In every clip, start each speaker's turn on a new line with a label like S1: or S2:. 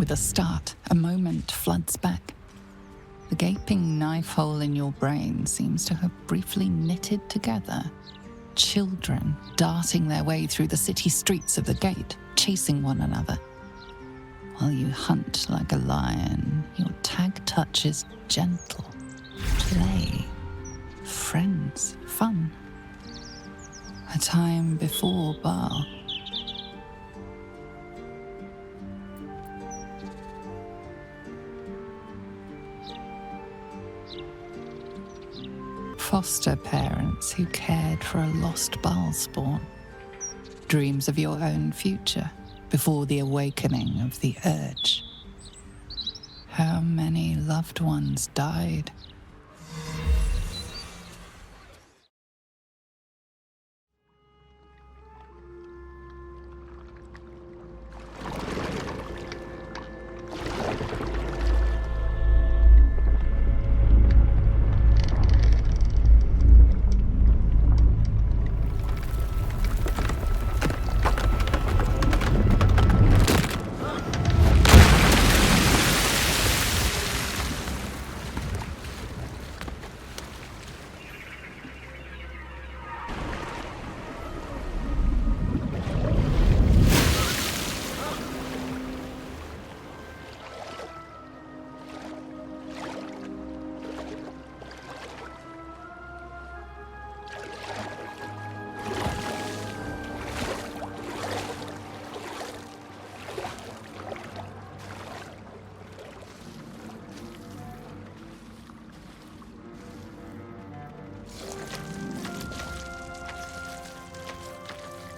S1: With a start, a moment floods back. The gaping knife hole in your brain seems to have briefly knitted together. Children darting their way through the city streets of the gate, chasing one another. While you hunt like a lion, your tag touch is gentle. Play. Friends. Fun. A time before Baal. Foster parents who cared for a lost Baal spawn. Dreams of your own future before the awakening of the urge. How many loved ones died?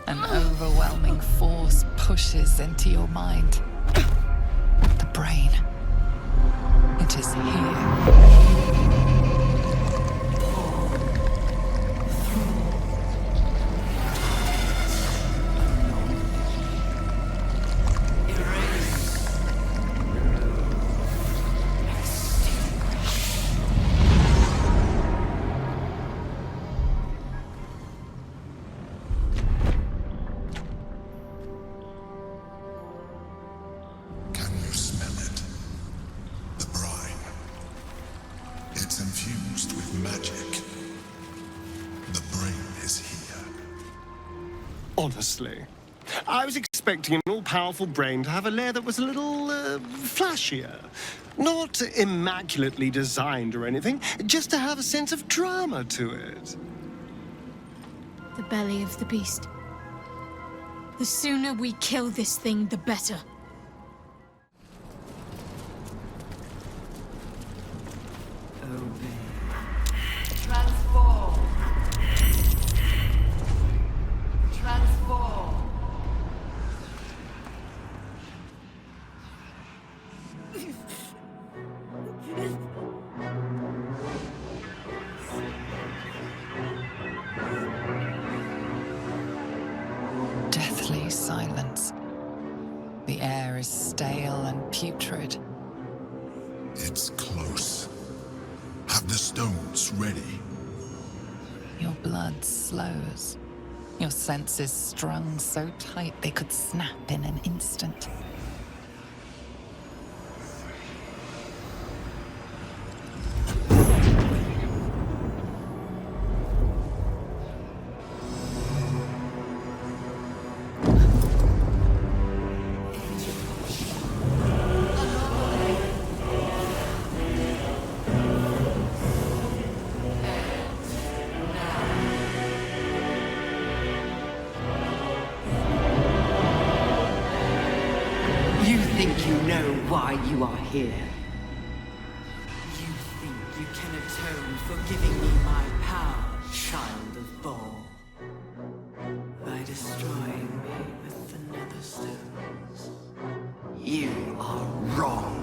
S1: An overwhelming force pushes into your mind. The brain. It is here.
S2: Honestly, I was expecting an all-powerful brain to have a lair that was a little, flashier. Not immaculately designed or anything, just to have a sense of drama to it.
S3: The belly of the beast. The sooner we kill this thing, the better.
S4: Transform. Transform.
S1: Deathly silence. The air is stale and putrid.
S5: It's close. Have the stones ready.
S1: Your blood slows. Your senses strung so tight they could snap in an instant.
S4: You are here. You think you can atone for giving me my power, child of Baal, by destroying me with the nether stones. You are wrong.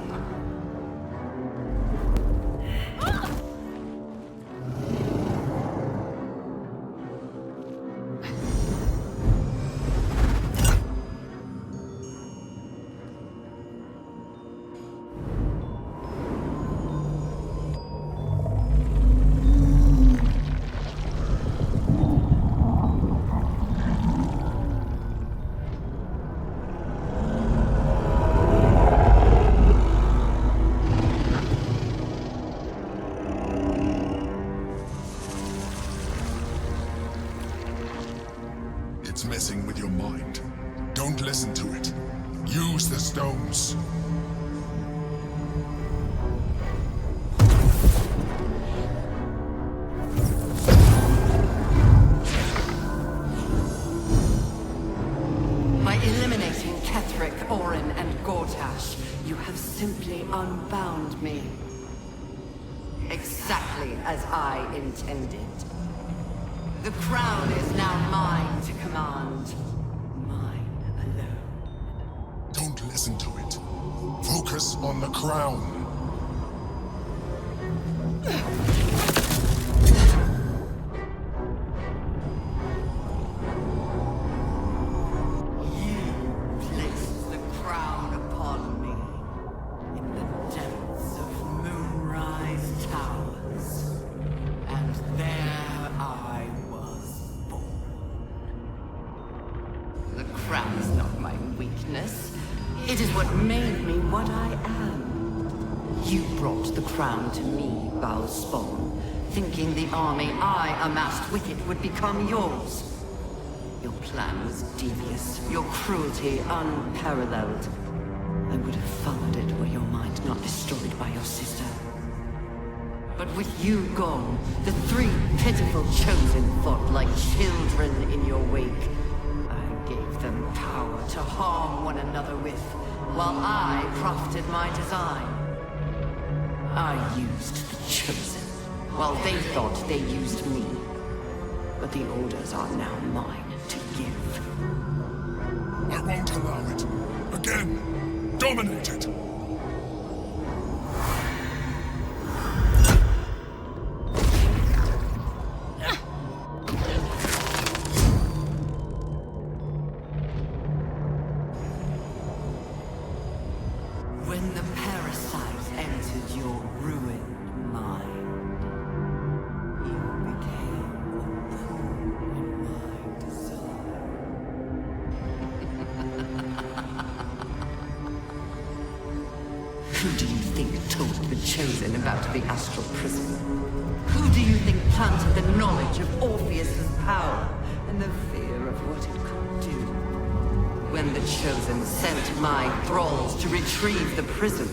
S5: stones.
S4: By eliminating Ketheric, Orin, and Gortash, you have simply unbound me. Exactly as I intended. The crown is now mine to command. Mine alone.
S5: Don't listen to it. Focus on the crown.
S4: It is what made me what I am. You brought the crown to me, Balspawn, thinking the army I amassed with it would become yours. Your plan was devious, your cruelty unparalleled. I would have followed it were your mind not destroyed by your sister. But with you gone, the three pitiful chosen fought like children in your wake. Gave them power to harm one another with, while I profited my design. I used the Chosen, while they thought they used me. But the orders are now mine to give.
S5: I won't allow it. Again, dominate it.
S4: Who do you think told the Chosen about the astral prison? Who do you think planted the knowledge of Orpheus's power and the fear of what it could do? When the Chosen sent my thralls to retrieve the prison,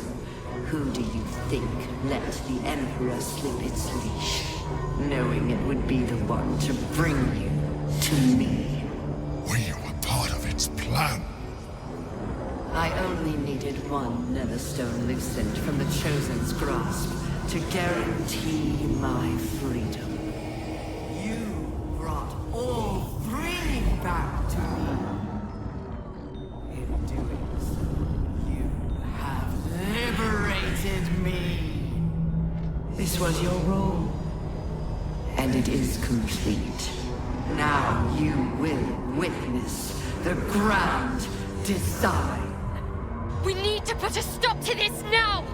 S4: who do you think let the Emperor slip its leash, knowing it would be the one to bring you to me?
S5: We were part of its plan.
S4: I only needed one Netherstone loosened from the Chosen's grasp to guarantee my freedom. You brought all three back to me. In doing so, you have liberated me. This was your role, and it is complete. Now you will witness the grand design.
S6: We need to put a stop to this now!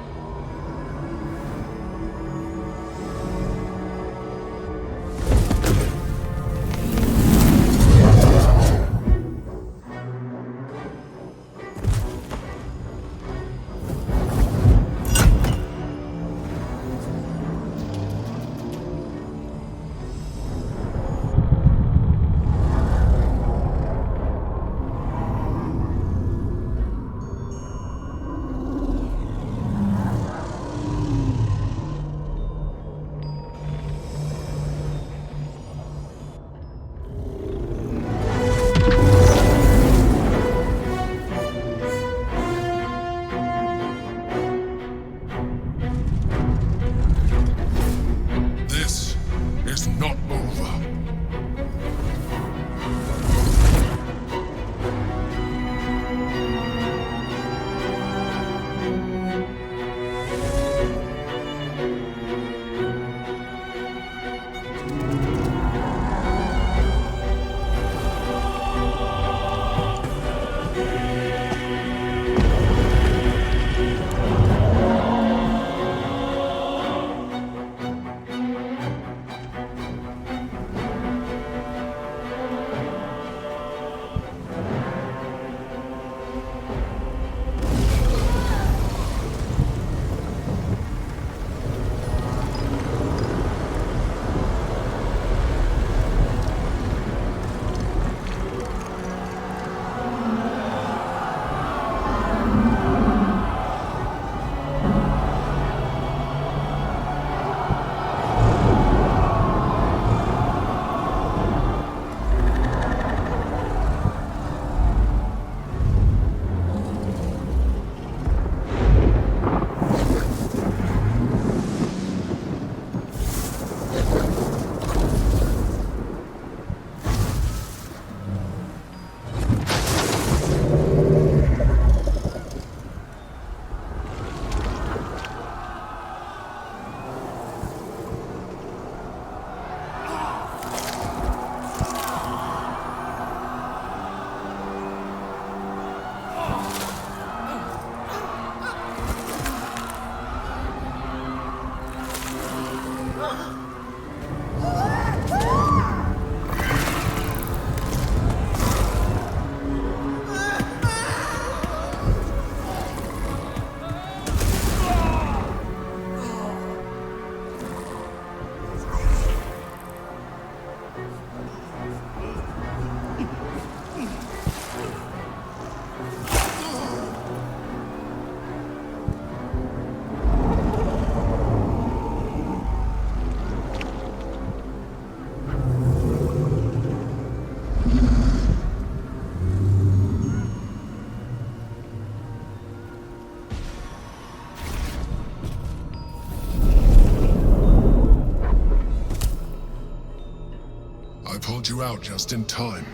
S5: you out just in time.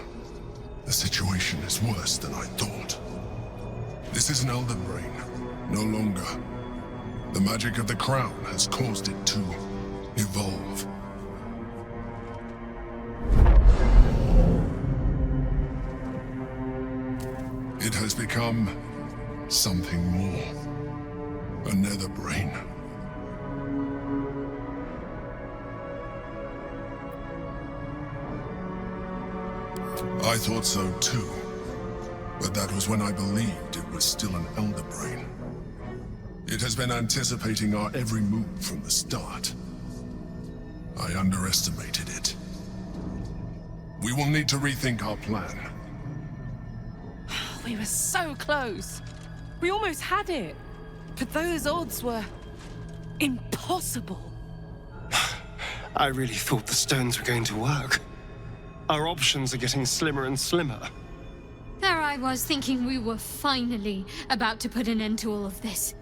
S5: The situation is worse than I thought. This is an elder brain, no longer. The magic of the crown has caused it to evolve. It has become something more. A nether brain. I thought so too, but that was when I believed it was still an elder brain. It has been anticipating our every move from the start. I underestimated it. We will need to rethink our plan.
S7: We were so close. We almost had it. But those odds were impossible.
S2: I really thought the stones were going to work. Our options are getting slimmer and slimmer.
S3: There I was thinking we were finally about to put an end to all of this.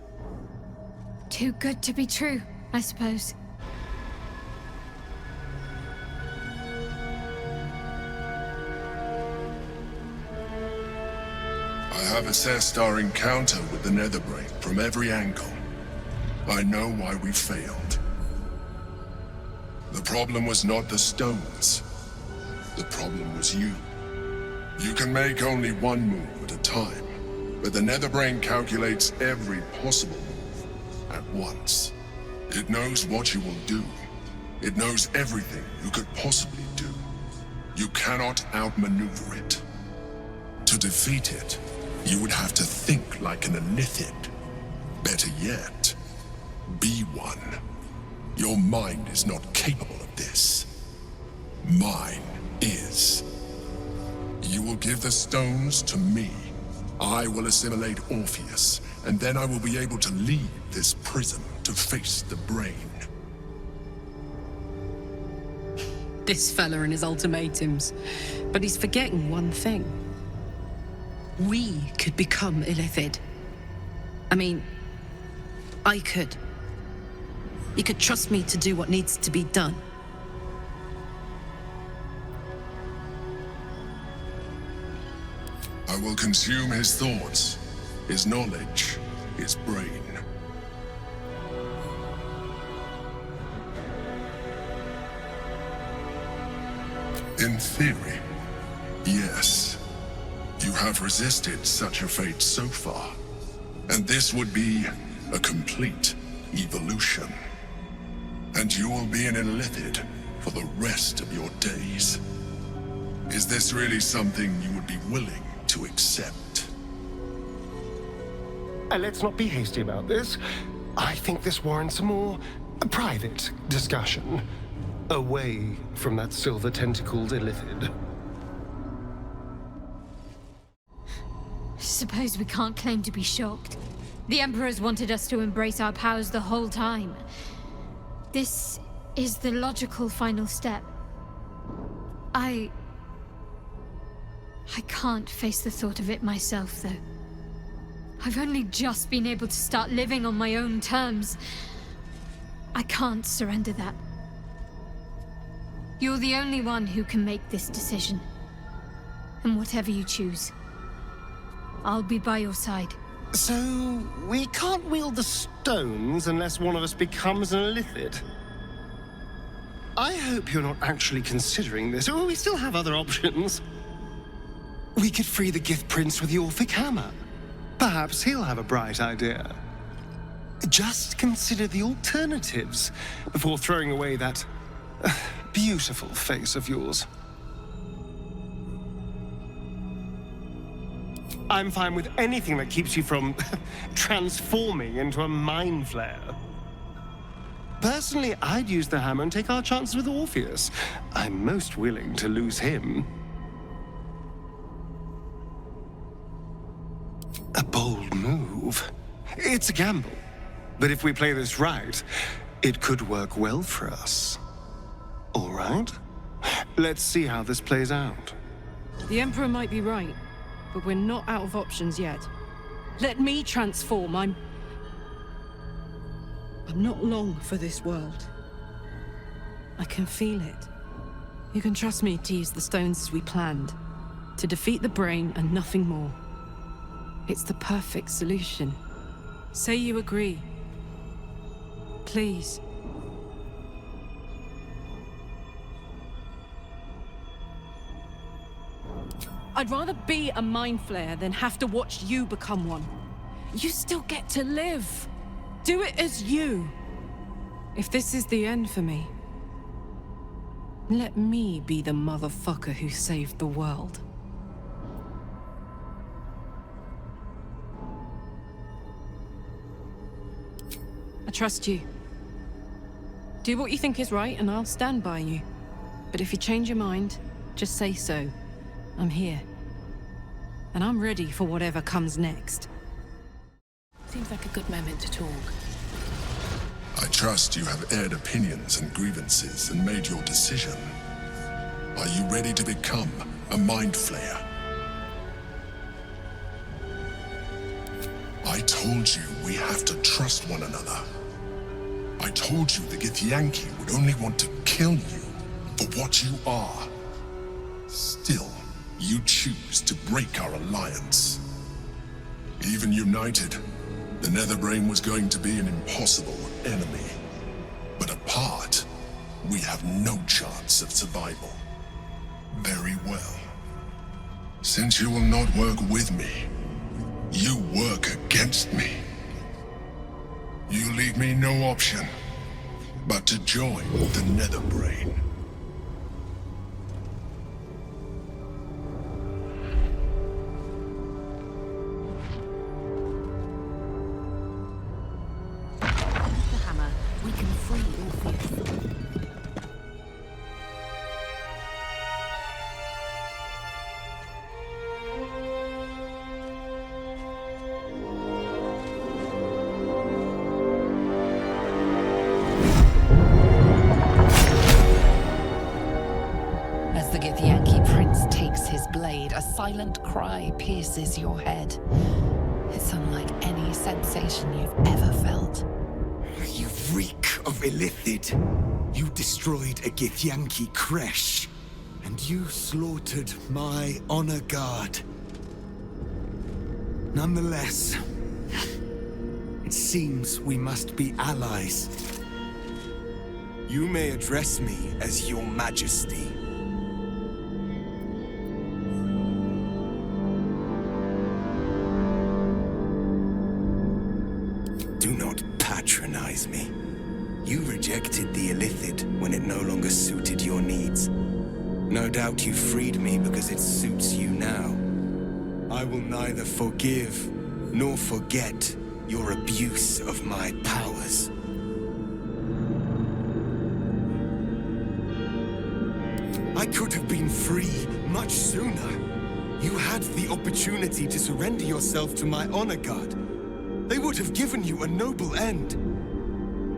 S3: Too good to be true, I suppose.
S5: I have assessed our encounter with the Netherbrain from every angle. I know why we failed. The problem was not the stones. The problem was you. You can make only one move at a time, but the Netherbrain calculates every possible move at once. It knows what you will do. It knows everything you could possibly do. You cannot outmaneuver it. To defeat it, you would have to think like an Illithid. Better yet, be one. Your mind is not capable of this. Mine is. You will give the stones to me. I will assimilate Orpheus, and then I will be able to leave this prison to face the brain.
S8: This fella and his ultimatums. But he's forgetting one thing. We could become Illithid. I mean, I could. You could trust me to do what needs to be done.
S5: I will consume his thoughts, his knowledge, his brain. In theory, yes. You have resisted such a fate so far, and this would be a complete evolution. And you will be an Illithid for the rest of your days. Is this really something you would be willing to accept?
S2: Let's not be hasty about this. I think this warrants a more private discussion, away from that silver-tentacled Illithid.
S3: Suppose we can't claim to be shocked. The Emperor's wanted us to embrace our powers the whole time. This is the logical final step. I can't face the thought of it myself, though. I've only just been able to start living on my own terms. I can't surrender that. You're the only one who can make this decision. And whatever you choose, I'll be by your side.
S2: So, we can't wield the stones unless one of us becomes an Illithid. I hope you're not actually considering this, or we still have other options. We could free the Gift Prince with the Orphic Hammer. Perhaps he'll have a bright idea. Just consider the alternatives before throwing away that beautiful face of yours. I'm fine with anything that keeps you from transforming into a mind flayer. Personally, I'd use the hammer and take our chances with Orpheus. I'm most willing to lose him. A bold move. It's a gamble. But if we play this right, it could work well for us. All right? Let's see how this plays out.
S7: The Emperor might be right, but we're not out of options yet. Let me transform. I'm not long for this world. I can feel it.
S8: You can trust me to use the stones as we planned. To defeat the brain and nothing more. It's the perfect solution. Say you agree. Please. I'd rather be a mind flayer than have to watch you become one. You still get to live. Do it as you. If this is the end for me, let me be the motherfucker who saved the world. I trust you. Do what you think is right and I'll stand by you. But if you change your mind, just say so. I'm here. And I'm ready for whatever comes next. Seems like a good moment to talk.
S5: I trust you have aired opinions and grievances and made your decision. Are you ready to become a mind flayer? I told you we have to trust one another. I told you the Githyanki would only want to kill you for what you are. Still, you choose to break our alliance. Even united, the Netherbrain was going to be an impossible enemy. But apart, we have no chance of survival. Very well. Since you will not work with me, you work against me. You leave me no option but to join the Netherbrain.
S4: The hammer, we can free Orpheus.
S1: As the Githyanki prince takes his blade, a silent cry pierces your head. It's unlike any sensation you've ever felt.
S9: You reek of Illithid. You destroyed a Githyanki creche. And you slaughtered my honor guard. Nonetheless, it seems we must be allies. You may address me as Your Majesty. Do not patronize me. You rejected the Illithid when it no longer suited your needs. No doubt you freed me because it suits you now. I will neither forgive nor forget your abuse of my powers. I could have been free much sooner. You had the opportunity to surrender yourself to my honor guard. They would have given you a noble end.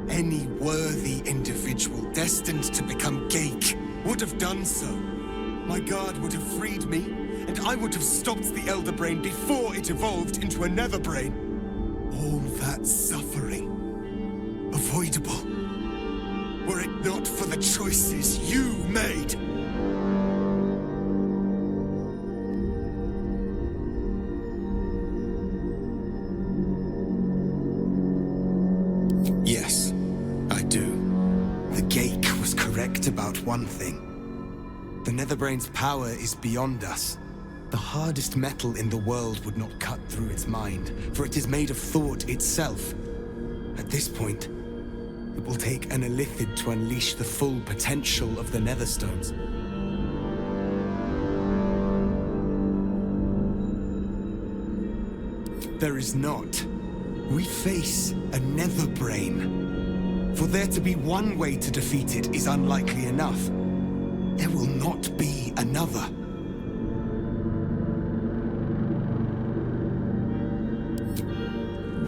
S9: Any worthy individual destined to become Geik would have done so. My guard would have freed me, and I would have stopped the Elder Brain before it evolved into a Nether Brain. All that suffering, avoidable, were it not for the choices you made. Yes, I do. The Geik was correct about one thing. The Netherbrain's power is beyond us. The hardest metal in the world would not cut through its mind, for it is made of thought itself. At this point, it will take an Illithid to unleash the full potential of the Netherstones. There is not. We face a Netherbrain. For there to be one way to defeat it is unlikely enough. There will not be another.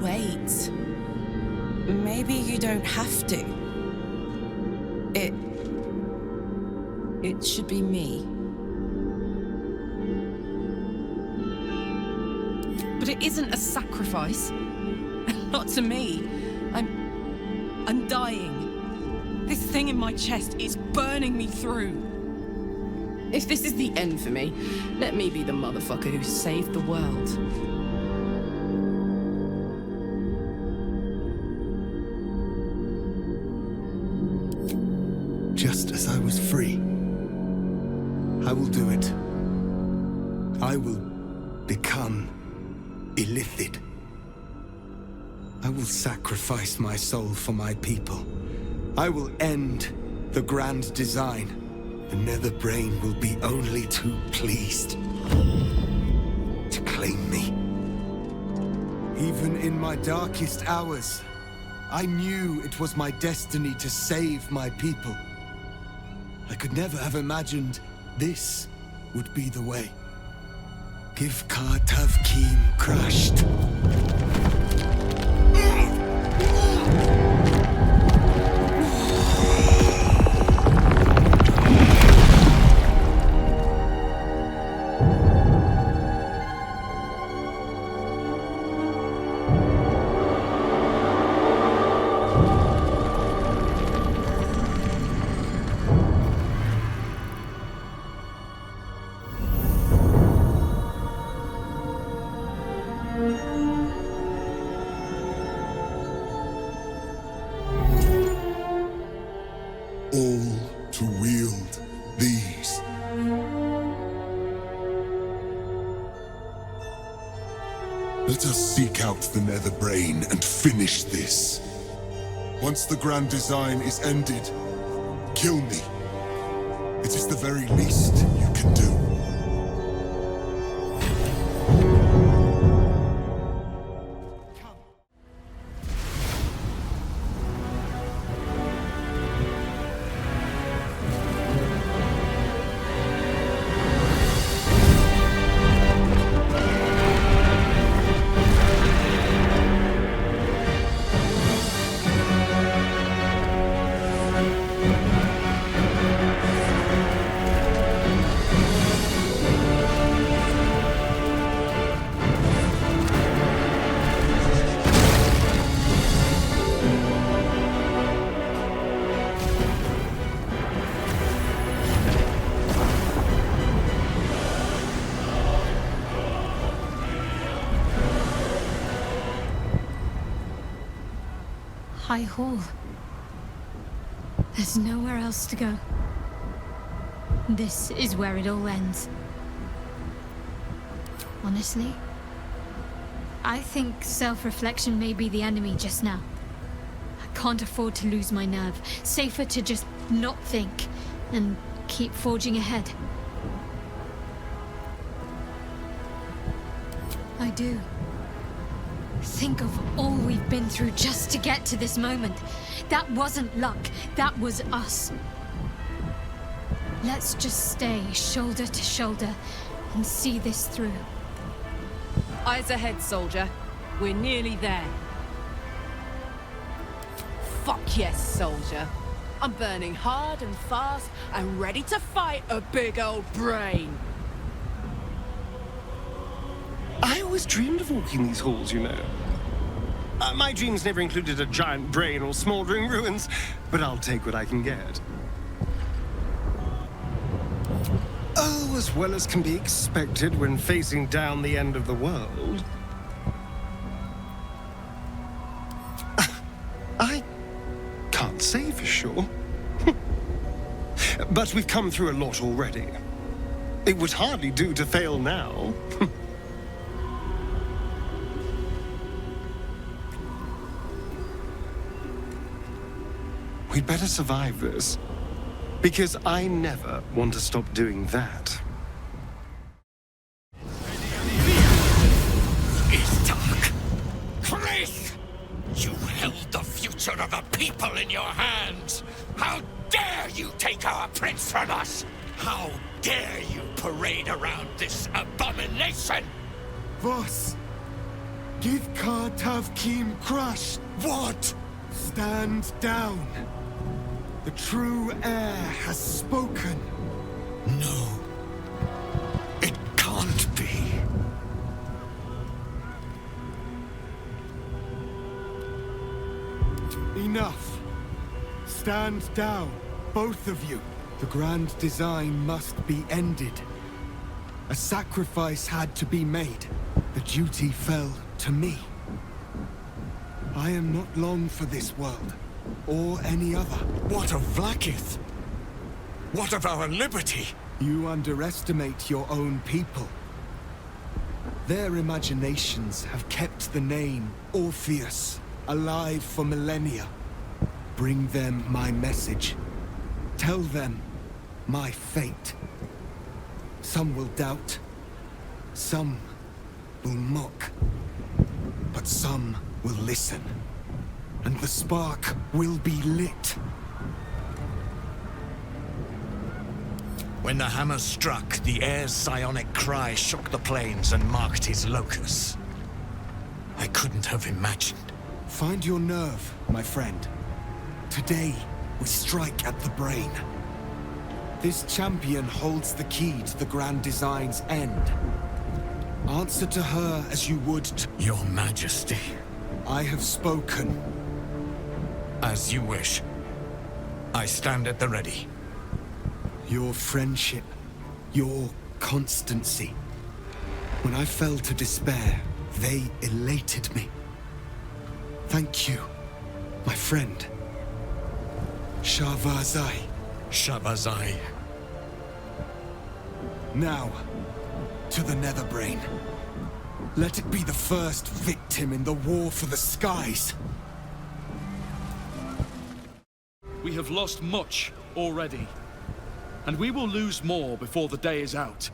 S7: Wait. Maybe you don't have to. It should be me.
S8: But it isn't a sacrifice. Not to me. I'm dying. This thing in my chest is burning me through.
S7: If this is the end for me, let me be the motherfucker who saved the world.
S9: Just as I was free, I will do it. I will become illithid. I will sacrifice my soul for my people. I will end the grand design. The nether brain will be only too pleased to claim me. Even in my darkest hours, I knew it was my destiny to save my people. I could never have imagined this would be the way. Give Tavkim crushed.
S5: Let us seek out the nether brain and finish this. Once the grand design is ended, kill me. It is the very least you can do.
S3: High Hall. There's nowhere else to go. This is where it all ends. Honestly, I think self-reflection may be the enemy just now. I can't afford to lose my nerve. Safer to just not think and keep forging ahead. I do. Think of all we've been through just to get to this moment. That wasn't luck, that was us. Let's just stay shoulder to shoulder and see this through.
S7: Eyes ahead, soldier. We're nearly there. Fuck yes, soldier. I'm burning hard and fast and ready to fight a big old brain.
S2: I always dreamed of walking these halls, you know. My dreams never included a giant brain or smouldering ruins, but I'll take what I can get. Oh, as well as can be expected when facing down the end of the world. I can't say for sure. But we've come through a lot already. It would hardly do to fail now. We'd better survive this, because I never want to stop doing that.
S10: Is Dark. Chris! You held the future of the people in your hands! How dare you take our prince from us! How dare you parade around this abomination!
S9: Boss, give Tavkim crushed.
S10: What?
S9: Stand down. The true heir has spoken.
S10: No. It can't be.
S9: Enough. Stand down, both of you. The grand design must be ended. A sacrifice had to be made. The duty fell to me. I am not long for this world, or any other.
S10: What of Vlaakith? What of our liberty?
S9: You underestimate your own people. Their imaginations have kept the name Orpheus alive for millennia. Bring them my message. Tell them my fate. Some will doubt. Some will mock. But some will listen. And the spark will be lit.
S10: When the hammer struck, the air's psionic cry shook the plains and marked his locus. I couldn't have imagined.
S9: Find your nerve, my friend. Today, we strike at the brain. This champion holds the key to the Grand Design's end. Answer to her as you would to...
S10: Your Majesty.
S9: I have spoken.
S10: As you wish. I stand at the ready.
S9: Your friendship, your constancy. When I fell to despair, they elated me. Thank you, my friend. Shavazai.
S10: Shavazai.
S9: Now, to the Netherbrain. Let it be the first victim in the war for the skies.
S11: We have lost much already, and we will lose more before the day is out.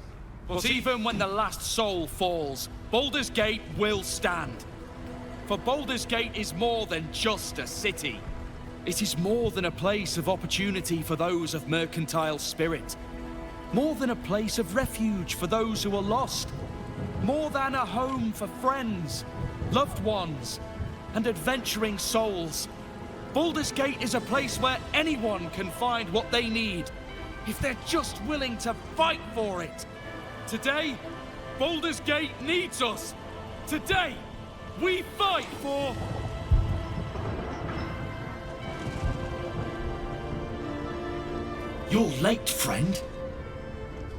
S11: But even when the last soul falls, Baldur's Gate will stand. For Baldur's Gate is more than just a city. It is more than a place of opportunity for those of mercantile spirit. More than a place of refuge for those who are lost. More than a home for friends, loved ones, and adventuring souls. Baldur's Gate is a place where anyone can find what they need, if they're just willing to fight for it. Today, Baldur's Gate needs us. Today, we fight for... You're late, friend.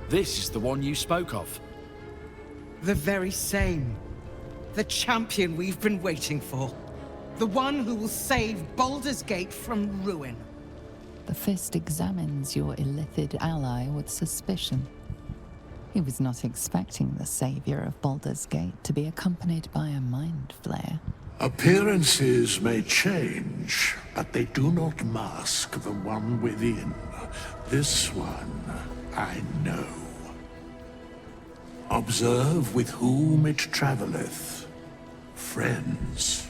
S11: This is the one you spoke of.
S12: The very same. The champion we've been waiting for. The one who will save Baldur's Gate from ruin.
S1: The Fist examines your illithid ally with suspicion. He was not expecting the savior of Baldur's Gate to be accompanied by a mind flayer.
S5: Appearances may change, but they do not mask the one within. This one I know. Observe with whom it travelleth. Friends.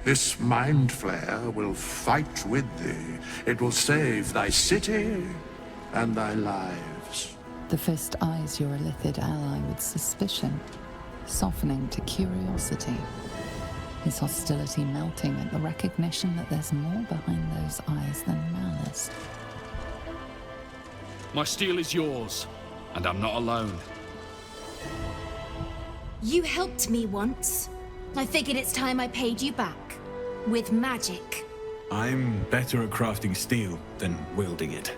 S5: This mind flayer will fight with thee. It will save thy city and thy lives.
S1: The Fist eyes your illithid ally with suspicion, softening to curiosity. His hostility melting at the recognition that there's more behind those eyes than malice.
S11: My steel is yours, and I'm not alone.
S13: You helped me once. I figured it's time I paid you back. With magic.
S14: I'm better at crafting steel than wielding it.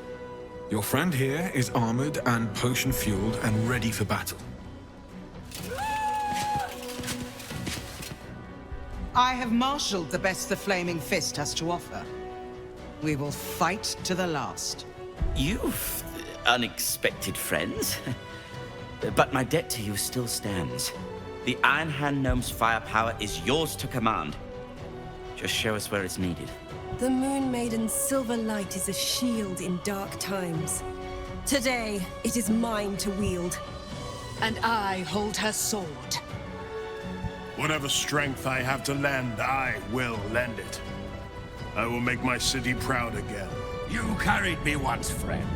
S14: Your friend here is armored and potion-fueled and ready for battle.
S12: I have marshaled the best the Flaming Fist has to offer. We will fight to the last.
S15: You've unexpected friends. But my debt to you still stands. The Iron Hand Gnome's firepower is yours to command. Just show us where it's needed.
S16: The Moon Maiden's silver light is a shield in dark times. Today, it is mine to wield.
S7: And I hold her sword.
S17: Whatever strength I have to lend, I will lend it. I will make my city proud again.
S10: You carried me once, friend.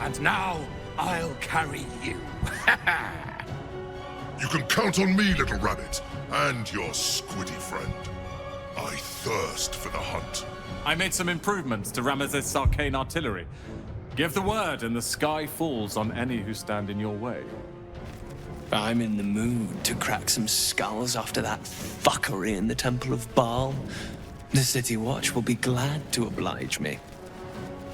S10: And now, I'll carry you.
S5: You can count on me, little rabbit, and your squiddy friend. I thirst for the hunt.
S18: I made some improvements to Ramesses' arcane artillery. Give the word and the sky falls on any who stand in your way.
S19: I'm in the mood to crack some skulls after that fuckery in the Temple of Baal. The City Watch will be glad to oblige me.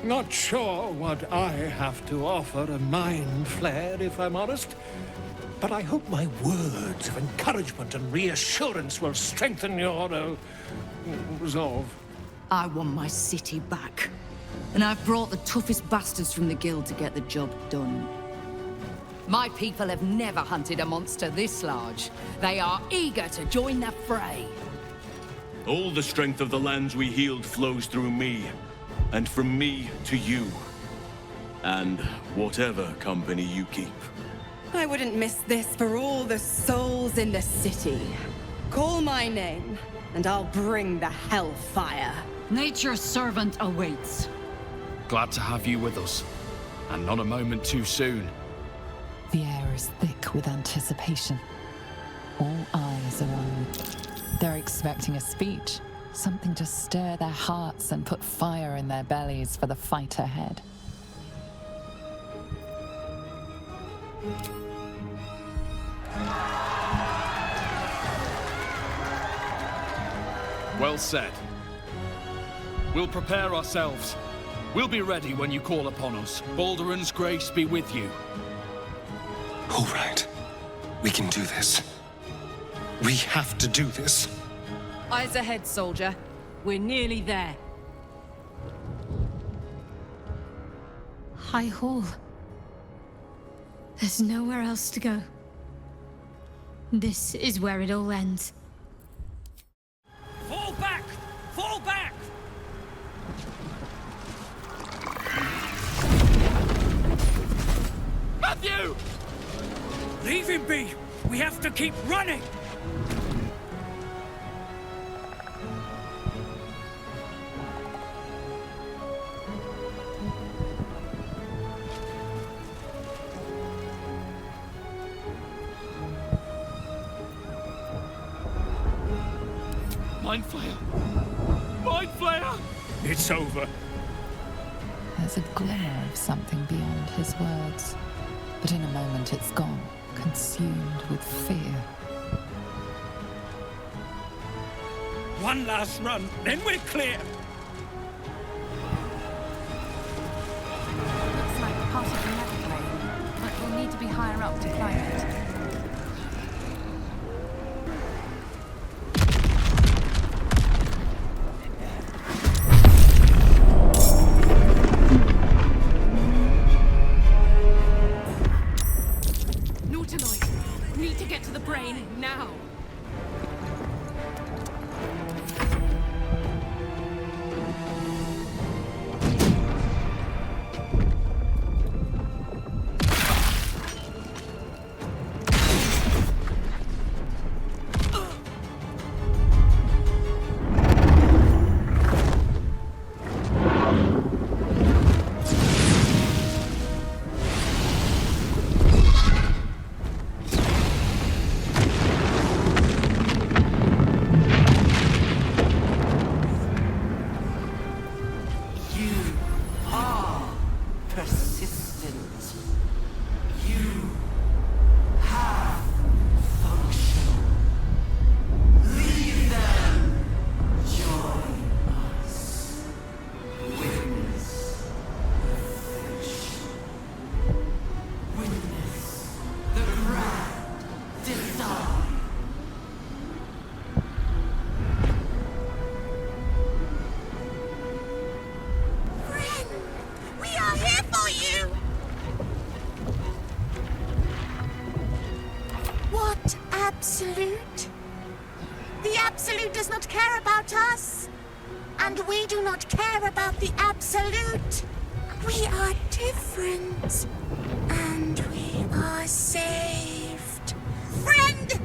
S20: Not sure what I have to offer a mind flare, if I'm honest. But I hope my words of encouragement and reassurance will strengthen your, resolve.
S21: I want my city back. And I've brought the toughest bastards from the guild to get the job done. My people have never hunted a monster this large. They are eager to join the fray.
S22: All the strength of the lands we healed flows through me. And from me to you. And whatever company you keep.
S16: I wouldn't miss this for all the souls in the city. Call my name, and I'll bring the hellfire.
S21: Nature's servant awaits.
S11: Glad to have you with us. And not a moment too soon.
S1: The air is thick with anticipation. All eyes are on you. They're expecting a speech. Something to stir their hearts and put fire in their bellies for the fight ahead.
S11: Well said. We'll prepare ourselves. We'll be ready when you call upon us. Balduran's grace be with you.
S2: All right. We can do this. We have to do this.
S7: Eyes ahead, soldier. We're nearly there.
S3: High Hall. There's nowhere else to go. This is where it all ends.
S20: Fall back! Fall back!
S10: Matthew!
S20: Leave him be! We have to keep running!
S11: Mind Flayer! Mind Flayer!
S20: It's over.
S1: There's a glimmer of something beyond his words, but in a moment it's gone, consumed with fear.
S20: One last run, then we're clear.
S1: Looks like part of the nether plane, but we'll need to be higher up to climb it.
S7: Now!
S23: Absolute? The Absolute does not care about us. And we do not care about the Absolute. We are different. And we are saved. Friend!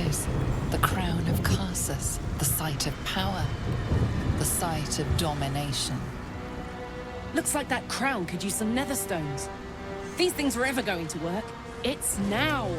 S1: is. The crown of Carsus, the site of power, the site of domination.
S4: Looks like that crown could use some nether stones. If these things were ever going to work, it's now.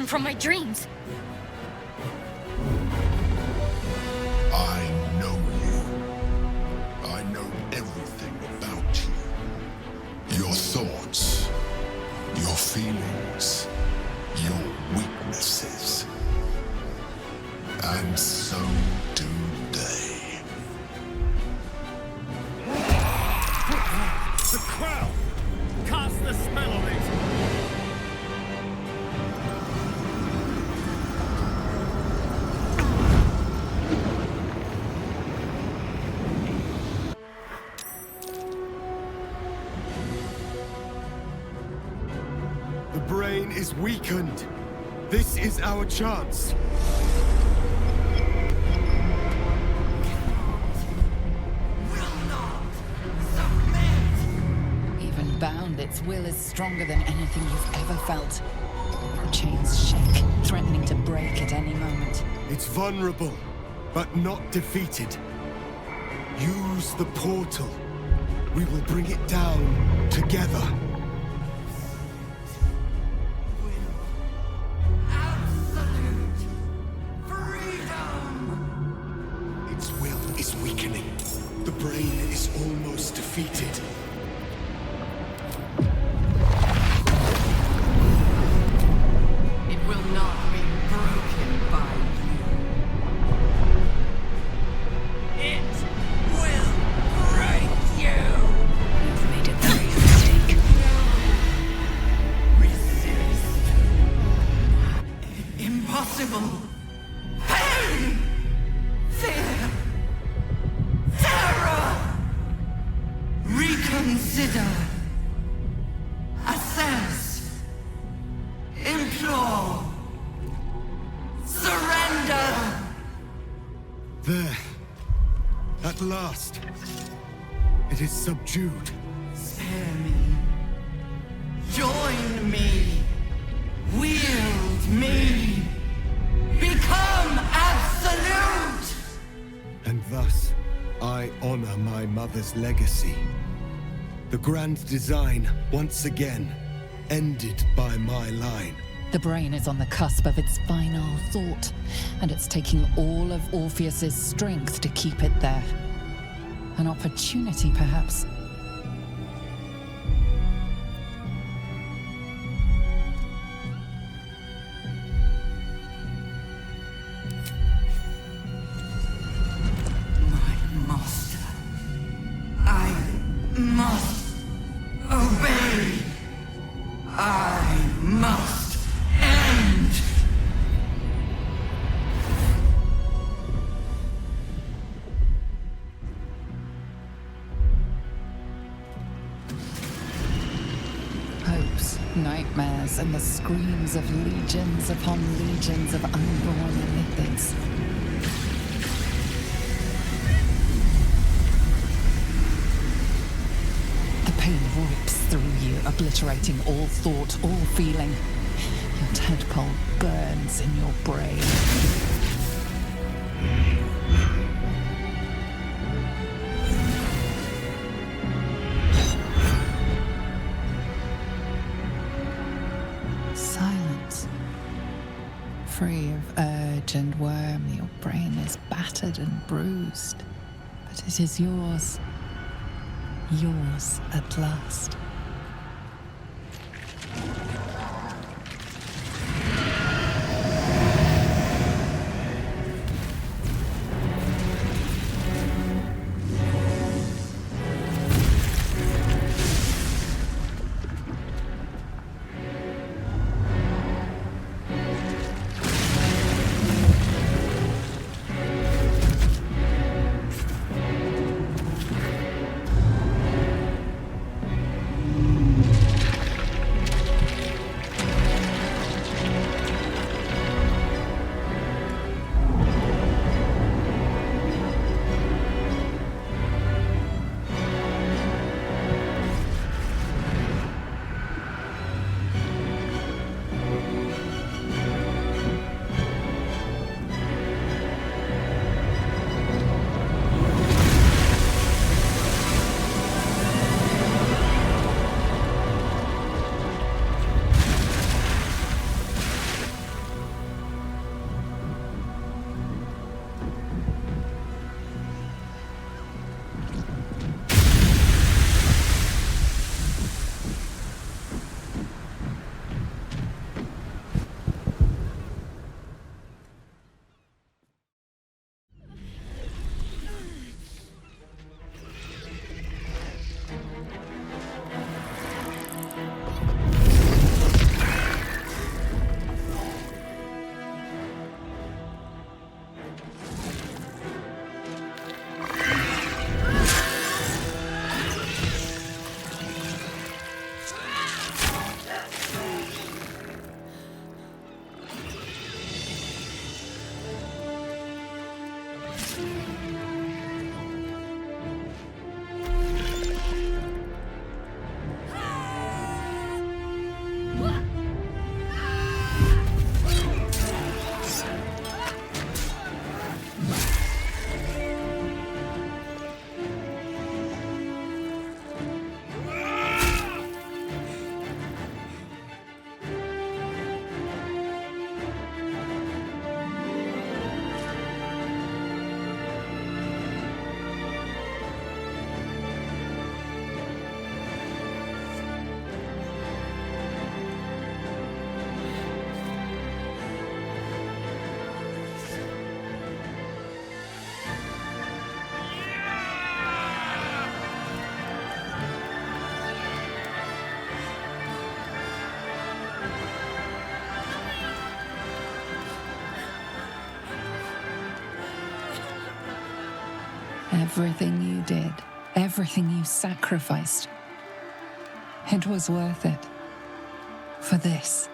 S3: From my dreams.
S5: I know you. I know everything about you. Your thoughts, your feelings, your weaknesses. And so do they.
S17: The crown! Cast the spell on it!
S9: The brain is weakened. This is our chance.
S1: Even bound, its will is stronger than anything you've ever felt. The chains shake, threatening to break at any moment.
S9: It's vulnerable, but not defeated. Use the portal. We will bring it down together. Defeated.
S21: It will not be broken by you. It will break you. You've made a grave mistake. Resist. Impossible. Pain. Fear. Terror. Reconsider. Assess. Implore. Surrender.
S9: There. At last. It is subdued.
S21: Spare me. Join me. Wield me. Become absolute.
S9: And thus, I honor my mother's legacy. The grand design, once again, ended by my line.
S1: The brain is on the cusp of its final thought, and it's taking all of Orpheus's strength to keep it there. An opportunity, perhaps.
S21: My master. I must obey. I must end.
S1: Hopes, nightmares, and the screams of legions upon legions of unborn lipids. The pain rips through you, obliterating all thought, all feeling. Your tadpole burns in your brain. Silence. Free of urge and worm, your brain is battered and bruised. But it is yours. Yours at last. Everything you did, everything you sacrificed, it was worth it. For this.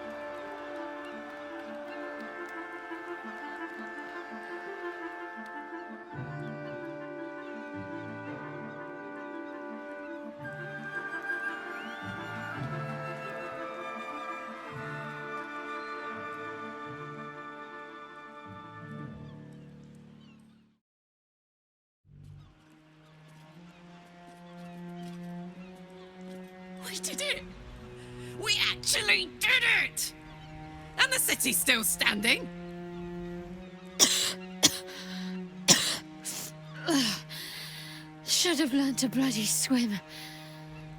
S21: We did it! We actually did it! And the city's still standing.
S3: Should have learned to bloody swim.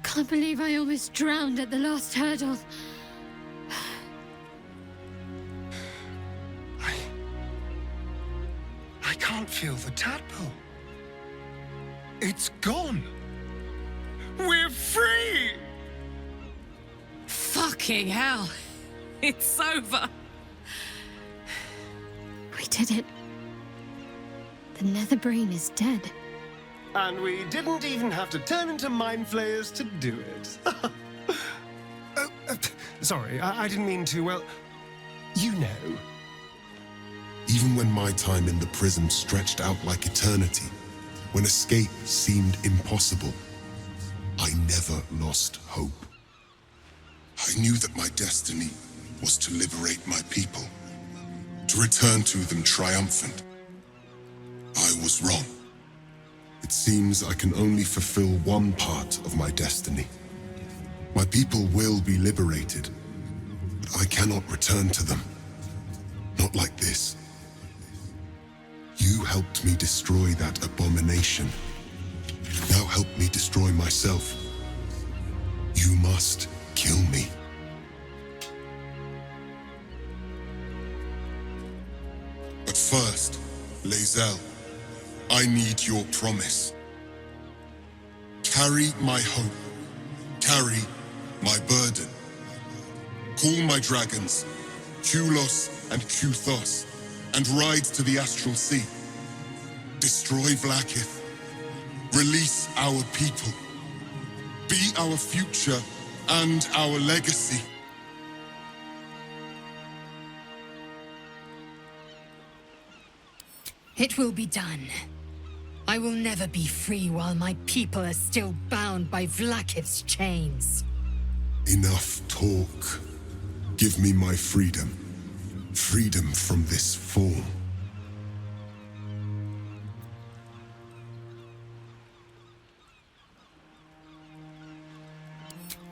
S3: Can't believe I almost drowned at the last hurdle.
S2: I can't feel the tadpole. It's gone. We're free!
S21: Fucking hell. It's over.
S3: We did it. The nether brain is dead.
S2: And we didn't even have to turn into mind flayers to do it. Sorry, I didn't mean to, well, you know.
S5: Even when my time in the prison stretched out like eternity, when escape seemed impossible, I never lost hope. I knew that my destiny was to liberate my people, to return to them triumphant. I was wrong. It seems I can only fulfill one part of my destiny. My people will be liberated, but I cannot return to them. Not like this. You helped me destroy that abomination. Now help me destroy myself. You must kill me. But first, Lae'zel, I need your promise. Carry my hope. Carry my burden. Call my dragons, Kulos and Kuthos, and ride to the Astral Sea. Destroy Vlaakith. Release our people. Be our future and our legacy.
S21: It will be done. I will never be free while my people are still bound by Vlaakith's chains.
S5: Enough talk. Give me my freedom. Freedom from this form.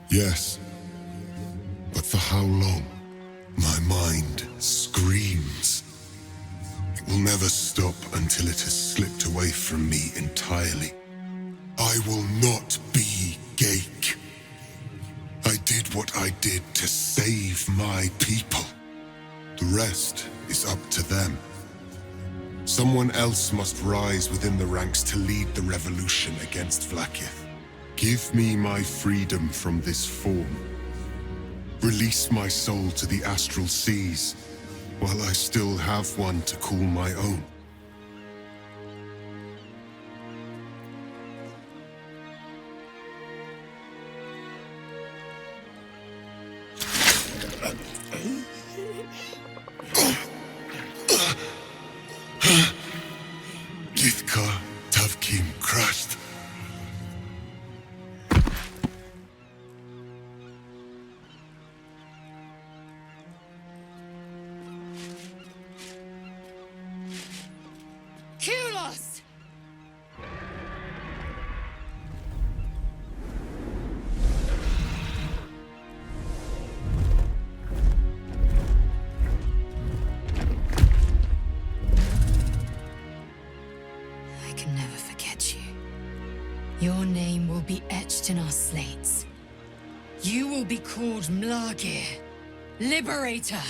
S5: Yes, but for how long? My mind screams. It will never stop until it has slipped away from me entirely. I will not be Gake. I did what I did to save my people. The rest is up to them. Someone else must rise within the ranks to lead the revolution against Vlaakith. Give me my freedom from this form. Release my soul to the astral seas, while I still have one to call my own. Githka Tavkim crushed.
S21: Kulos! I can never forget you. Your name will be etched in our slates. You will be called Mlagir, Liberator.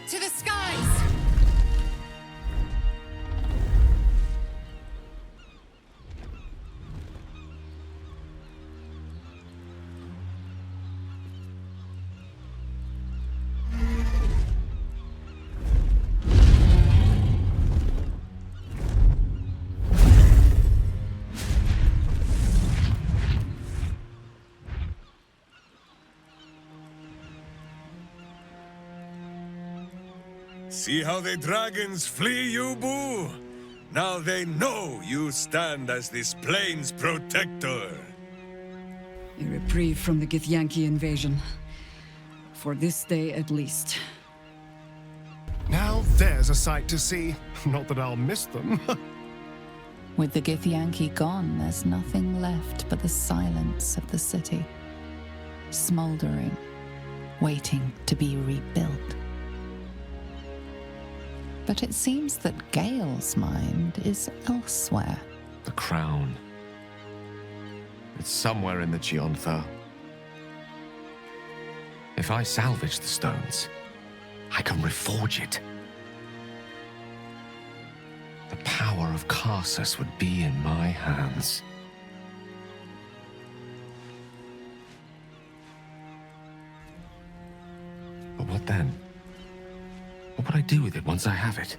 S21: To the skies!
S9: See how the dragons flee you, boo? Now they know you stand as this plane's protector.
S21: A reprieve from the Githyanki invasion. For this day at least.
S2: Now there's a sight to see. Not that I'll miss them.
S1: With the Githyanki gone, there's nothing left but the silence of the city. Smouldering, waiting to be rebuilt. But it seems that Gale's mind is elsewhere.
S6: The crown. It's somewhere in the Geontha. If I salvage the stones, I can reforge it. The power of Karsus would be in my hands. But what then? What would I do with it once I have it?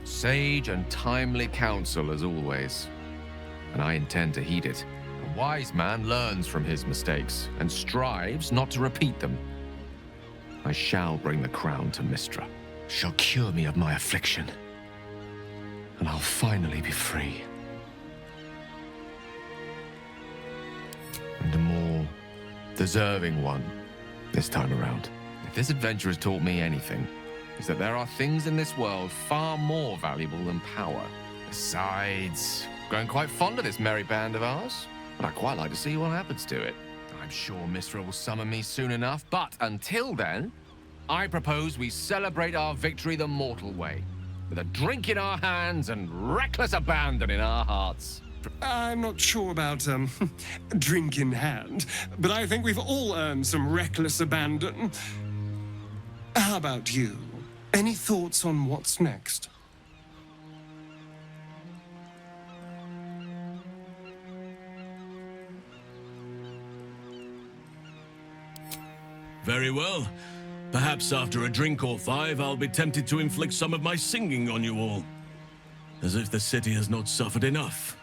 S6: Sage and timely counsel as always, and I intend to heed it. A wise man learns from his mistakes and strives not to repeat them. I shall bring the crown to Mystra. She'll cure me of my affliction, and I'll finally be free. And a more deserving one this time around. If this adventure has taught me anything, is that there are things in this world far more valuable than power. Besides, growing quite fond of this merry band of ours, and I'd quite like to see what happens to it. I'm sure Mystra will summon me soon enough, but until then, I propose we celebrate our victory the mortal way, with a drink in our hands and reckless abandon in our hearts.
S2: I'm not sure about, drink in hand, but I think we've all earned some reckless abandon. How about you? Any thoughts on what's next?
S22: Very well. Perhaps after a drink or five, I'll be tempted to inflict some of my singing on you all. As if the city has not suffered enough.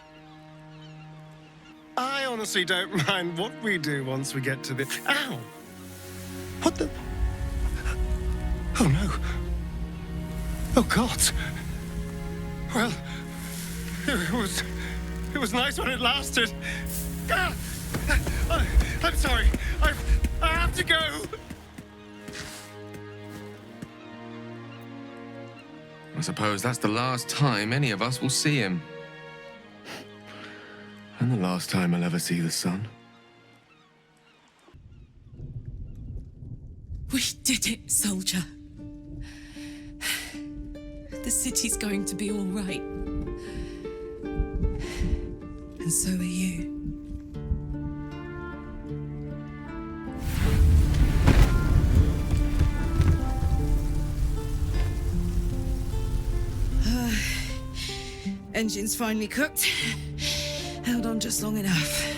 S2: I honestly don't mind what we do once we get to the... Ow! What the... Oh no. Oh God. Well, it was nice when it lasted. Ah! I'm sorry. I have to go.
S6: I suppose that's the last time any of us will see him. And the last time I'll ever see the sun.
S4: We did it, soldier. The city's going to be all right. And so are you. Engine's finally cooked. Held on just long enough.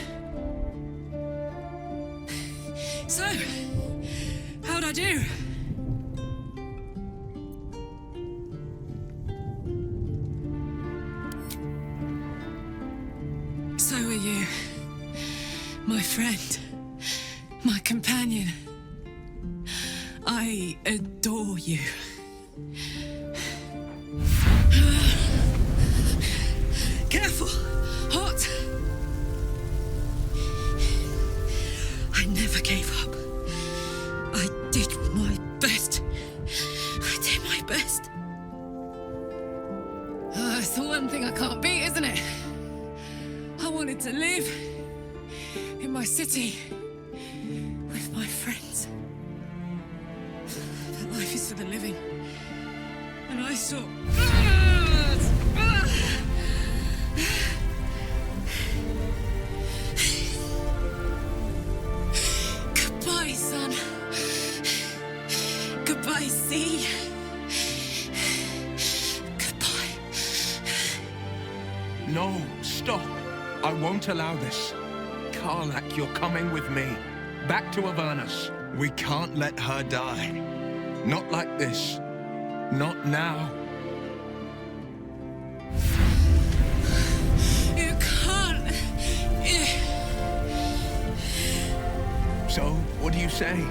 S4: So, how'd I do? So are you. My friend. My companion. I adore you. Careful! Hot! I never gave up. I did my best. I did my best. It's the one thing I can't beat, isn't it? I wanted to live in my city with my friends. But life is for the living. And I saw... Goodbye, son. Goodbye, sea. Goodbye.
S6: No, stop. I won't allow this. Karlach, you're coming with me. Back to Avernus.
S9: We can't let her die.
S6: Not like this. Not now. So, what do you say?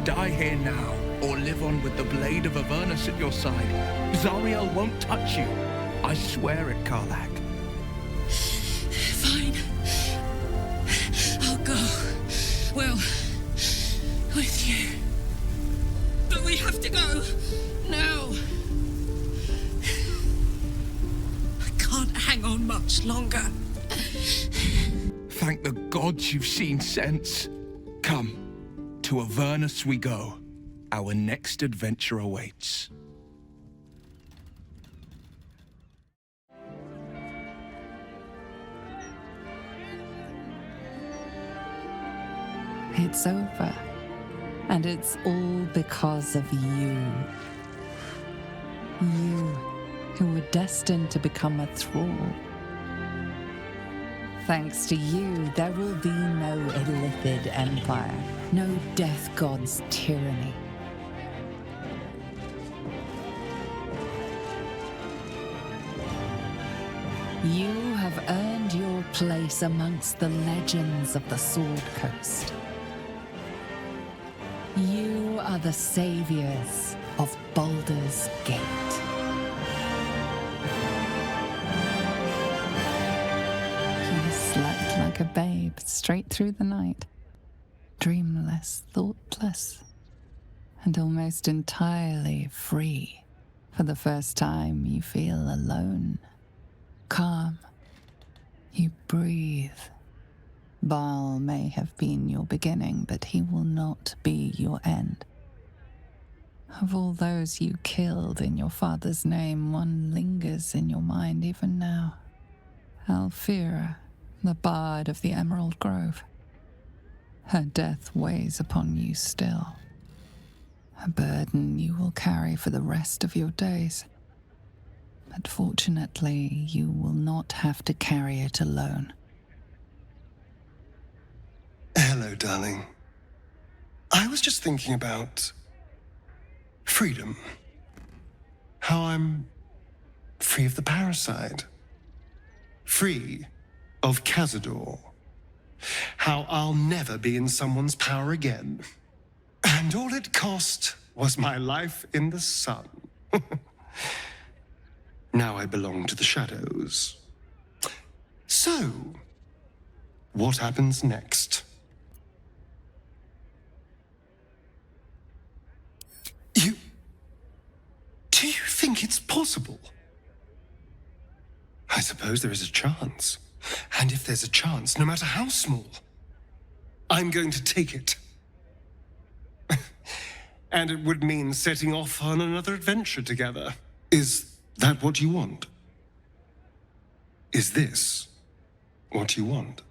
S6: Die here now, or live on with the blade of Avernus at your side. Zariel won't touch you. I swear it, Karlach.
S4: Fine. I'll go. Well, with you. But we have to go. Now. I can't hang on much longer.
S6: Thank the gods you've seen sense. Come, to Avernus we go. Our next adventure awaits.
S1: It's over. And it's all because of you. You, who were destined to become a thrall. Thanks to you, there will be no Illithid empire, no death god's tyranny. You have earned your place amongst the legends of the Sword Coast. You are the saviors of Baldur's Gate. You slept like a babe straight through the night, dreamless, thoughtless, and almost entirely free. For the first time, you feel alone, calm. You breathe. Baal may have been your beginning, but he will not be your end. Of all those you killed in your father's name, one lingers in your mind even now. Alfira, the bard of the Emerald Grove. Her death weighs upon you still. A burden you will carry for the rest of your days. But fortunately, you will not have to carry it alone.
S2: Hello, darling. I was just thinking about freedom. How I'm free of the parasite. Free of Cazador. How I'll never be in someone's power again. And all it cost was my life in the sun. Now I belong to the shadows. So, what happens next? Do you think it's possible? I suppose there is a chance. And if there's a chance, no matter how small, I'm going to take it. And it would mean setting off on another adventure together. Is that what you want? Is this what you want?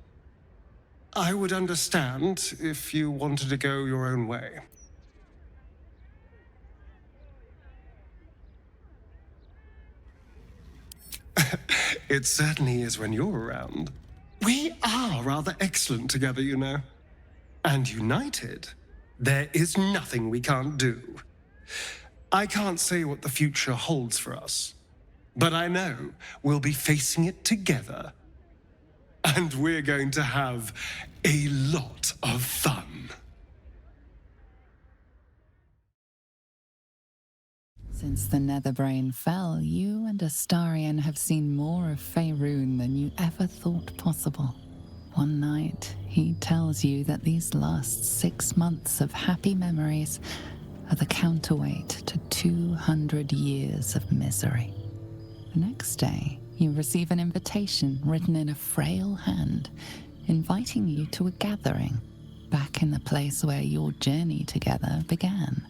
S2: I would understand if you wanted to go your own way. It certainly is when you're around. We are rather excellent together, you know. And united, there is nothing we can't do. I can't say what the future holds for us, but I know we'll be facing it together. And we're going to have a lot of fun.
S1: Since the Netherbrain fell, you and Astarion have seen more of Faerun than you ever thought possible. One night, he tells you that these last 6 months of happy memories are the counterweight to 200 years of misery. The next day, you receive an invitation written in a frail hand, inviting you to a gathering back in the place where your journey together began.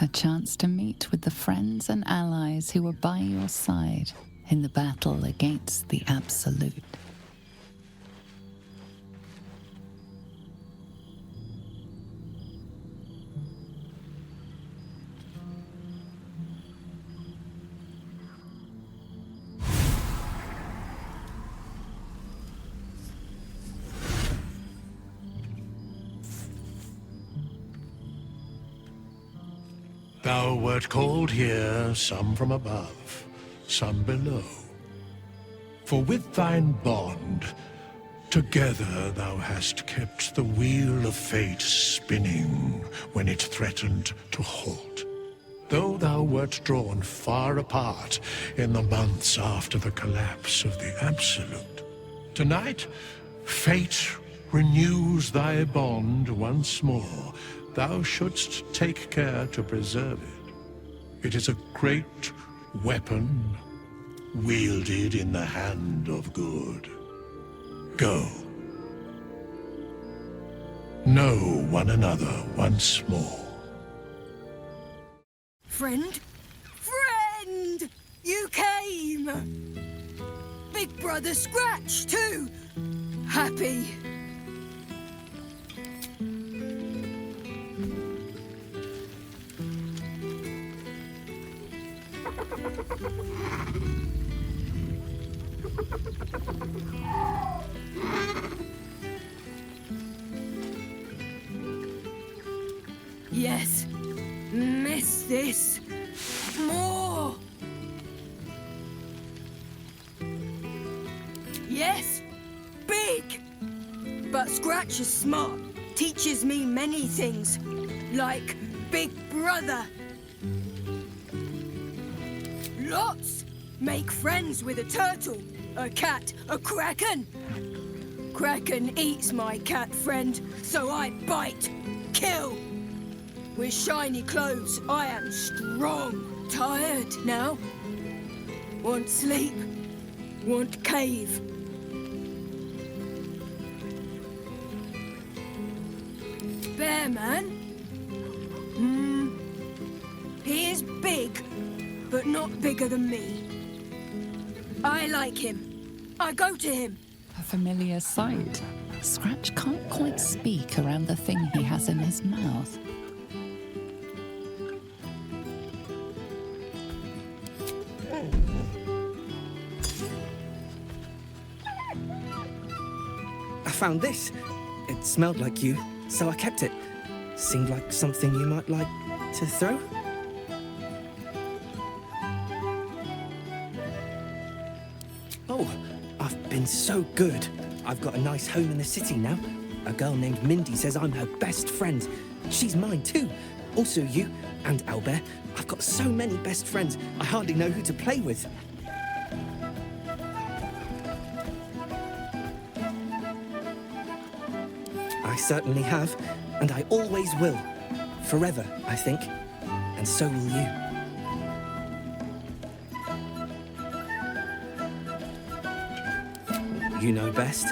S1: A chance to meet with the friends and allies who were by your side in the battle against the Absolute.
S20: Thou wert called here, some from above, some below. For with thine bond, together thou hast kept the wheel of fate spinning when it threatened to halt. Though thou wert drawn far apart in the months after the collapse of the Absolute, tonight, fate renews thy bond once more. Thou shouldst take care to preserve it. It is a great weapon, wielded in the hand of good. Go. Know one another once more.
S8: Friend? Friend! You came! Big Brother Scratch, too! Happy. Yes. Miss this. More. Yes. Big. But Scratch is smart. Teaches me many things. Like Big Brother. Lots. Make friends with a turtle, a cat, a kraken. Kraken eats my cat friend, so I bite, kill. With shiny clothes, I am strong. Tired now. Want sleep. Want cave. Bear man? He is big, but not bigger than me. I like him. I go to him.
S1: A familiar sight. Scratch can't quite speak around the thing he has in his mouth.
S13: I found this. It smelled like you, so I kept it. Seemed like something you might like to throw? Oh, I've been so good. I've got a nice home in the city now. A girl named Mindy says I'm her best friend. She's mine too. Also you and Albert. I've got so many best friends, I hardly know who to play with. I certainly have, and I always will. Forever, I think. And so will you. You know best,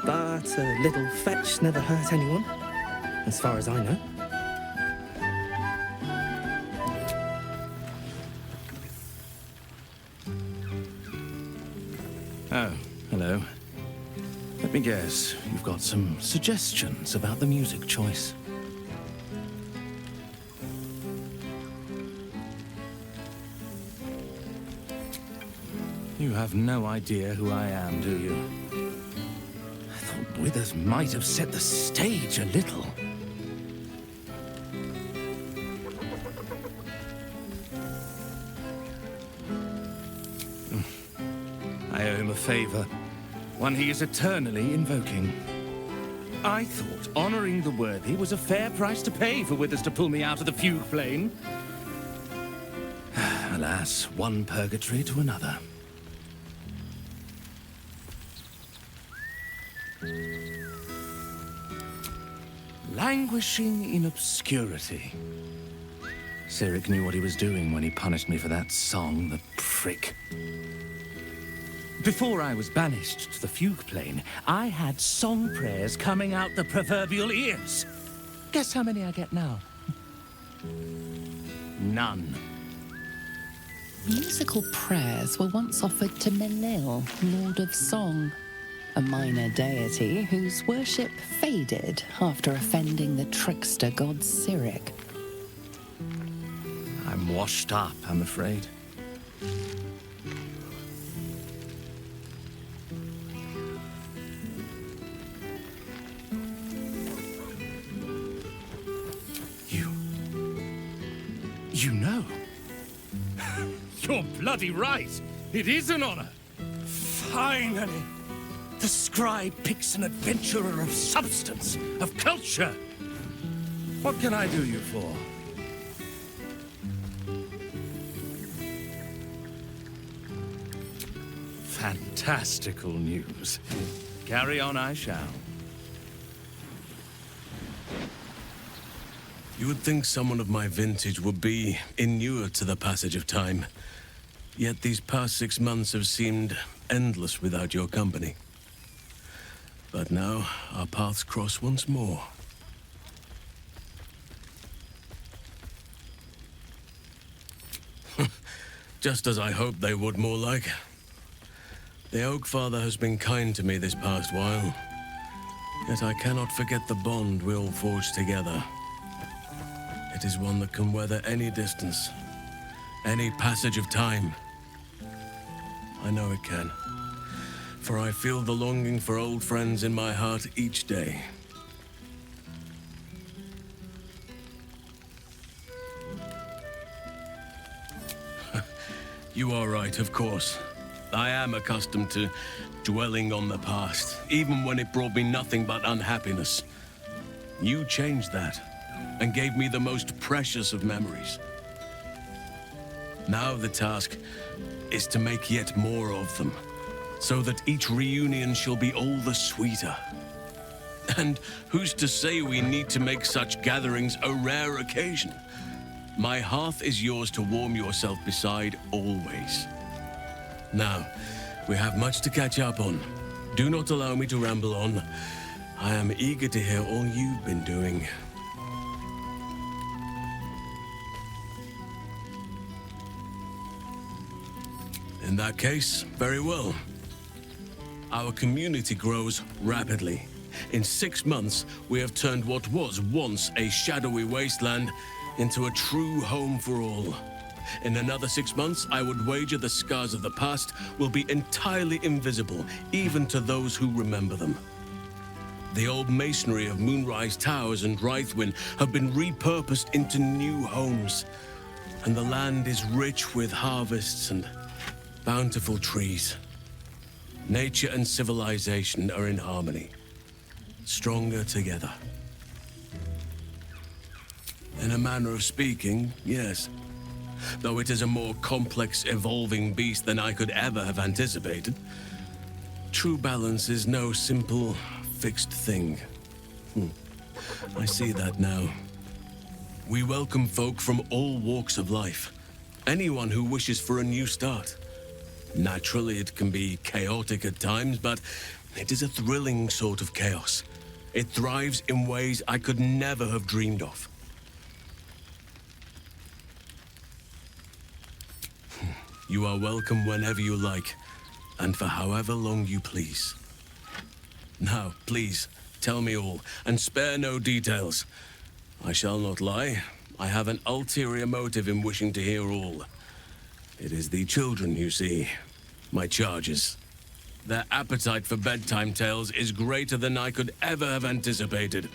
S13: but a little fetch never hurt anyone, as far as I know.
S11: Oh, hello. Let me guess, you've got some suggestions about the music choice. You have no idea who I am, do you? I thought Withers might have set the stage a little. I owe him a favor, one he is eternally invoking. I thought honoring the worthy was a fair price to pay for Withers to pull me out of the fugue plane. Alas, one purgatory to another. Languishing in obscurity. Cyric knew what he was doing when he punished me for that song, the prick. Before I was banished to the fugue plane, I had song prayers coming out the proverbial ears. Guess how many I get now? None.
S1: Musical prayers were once offered to Melil, Lord of Song, a minor deity whose worship faded after offending the trickster god Cyric.
S11: I'm washed up, I'm afraid. You know. You're bloody right. It is an honor.
S20: Finally! The scribe picks an adventurer of substance, of culture. What can I do you for? Fantastical news. Carry on I shall.
S22: You would think someone of my vintage would be inured to the passage of time. Yet these past 6 months have seemed endless without your company. But now, our paths cross once more. Just as I hoped they would, more like. The Oak Father has been kind to me this past while. Yet I cannot forget the bond we all forged together. It is one that can weather any distance, any passage of time. I know it can, for I feel the longing for old friends in my heart each day. You are right, of course. I am accustomed to dwelling on the past, even when it brought me nothing but unhappiness. You changed that, and gave me the most precious of memories. Now the task is to make yet more of them, so that each reunion shall be all the sweeter. And who's to say we need to make such gatherings a rare occasion? My hearth is yours to warm yourself beside always. Now, we have much to catch up on. Do not allow me to ramble on. I am eager to hear all you've been doing. In that case, very well. Our community grows rapidly. In 6 months, we have turned what was once a shadowy wasteland into a true home for all. In another 6 months, I would wager the scars of the past will be entirely invisible, even to those who remember them. The old masonry of Moonrise Towers and Wraithwind have been repurposed into new homes, and the land is rich with harvests and bountiful trees. Nature and civilization are in harmony, stronger together. In a manner of speaking, yes. Though it is a more complex, evolving beast than I could ever have anticipated. True balance is no simple, fixed thing. I see that now. We welcome folk from all walks of life. Anyone who wishes for a new start. Naturally, it can be chaotic at times, but it is a thrilling sort of chaos. It thrives in ways I could never have dreamed of. You are welcome whenever you like, and for however long you please. Now, please, tell me all, and spare no details. I shall not lie. I have an ulterior motive in wishing to hear all. It is the children, you see, my charges. Their appetite for bedtime tales is greater than I could ever have anticipated.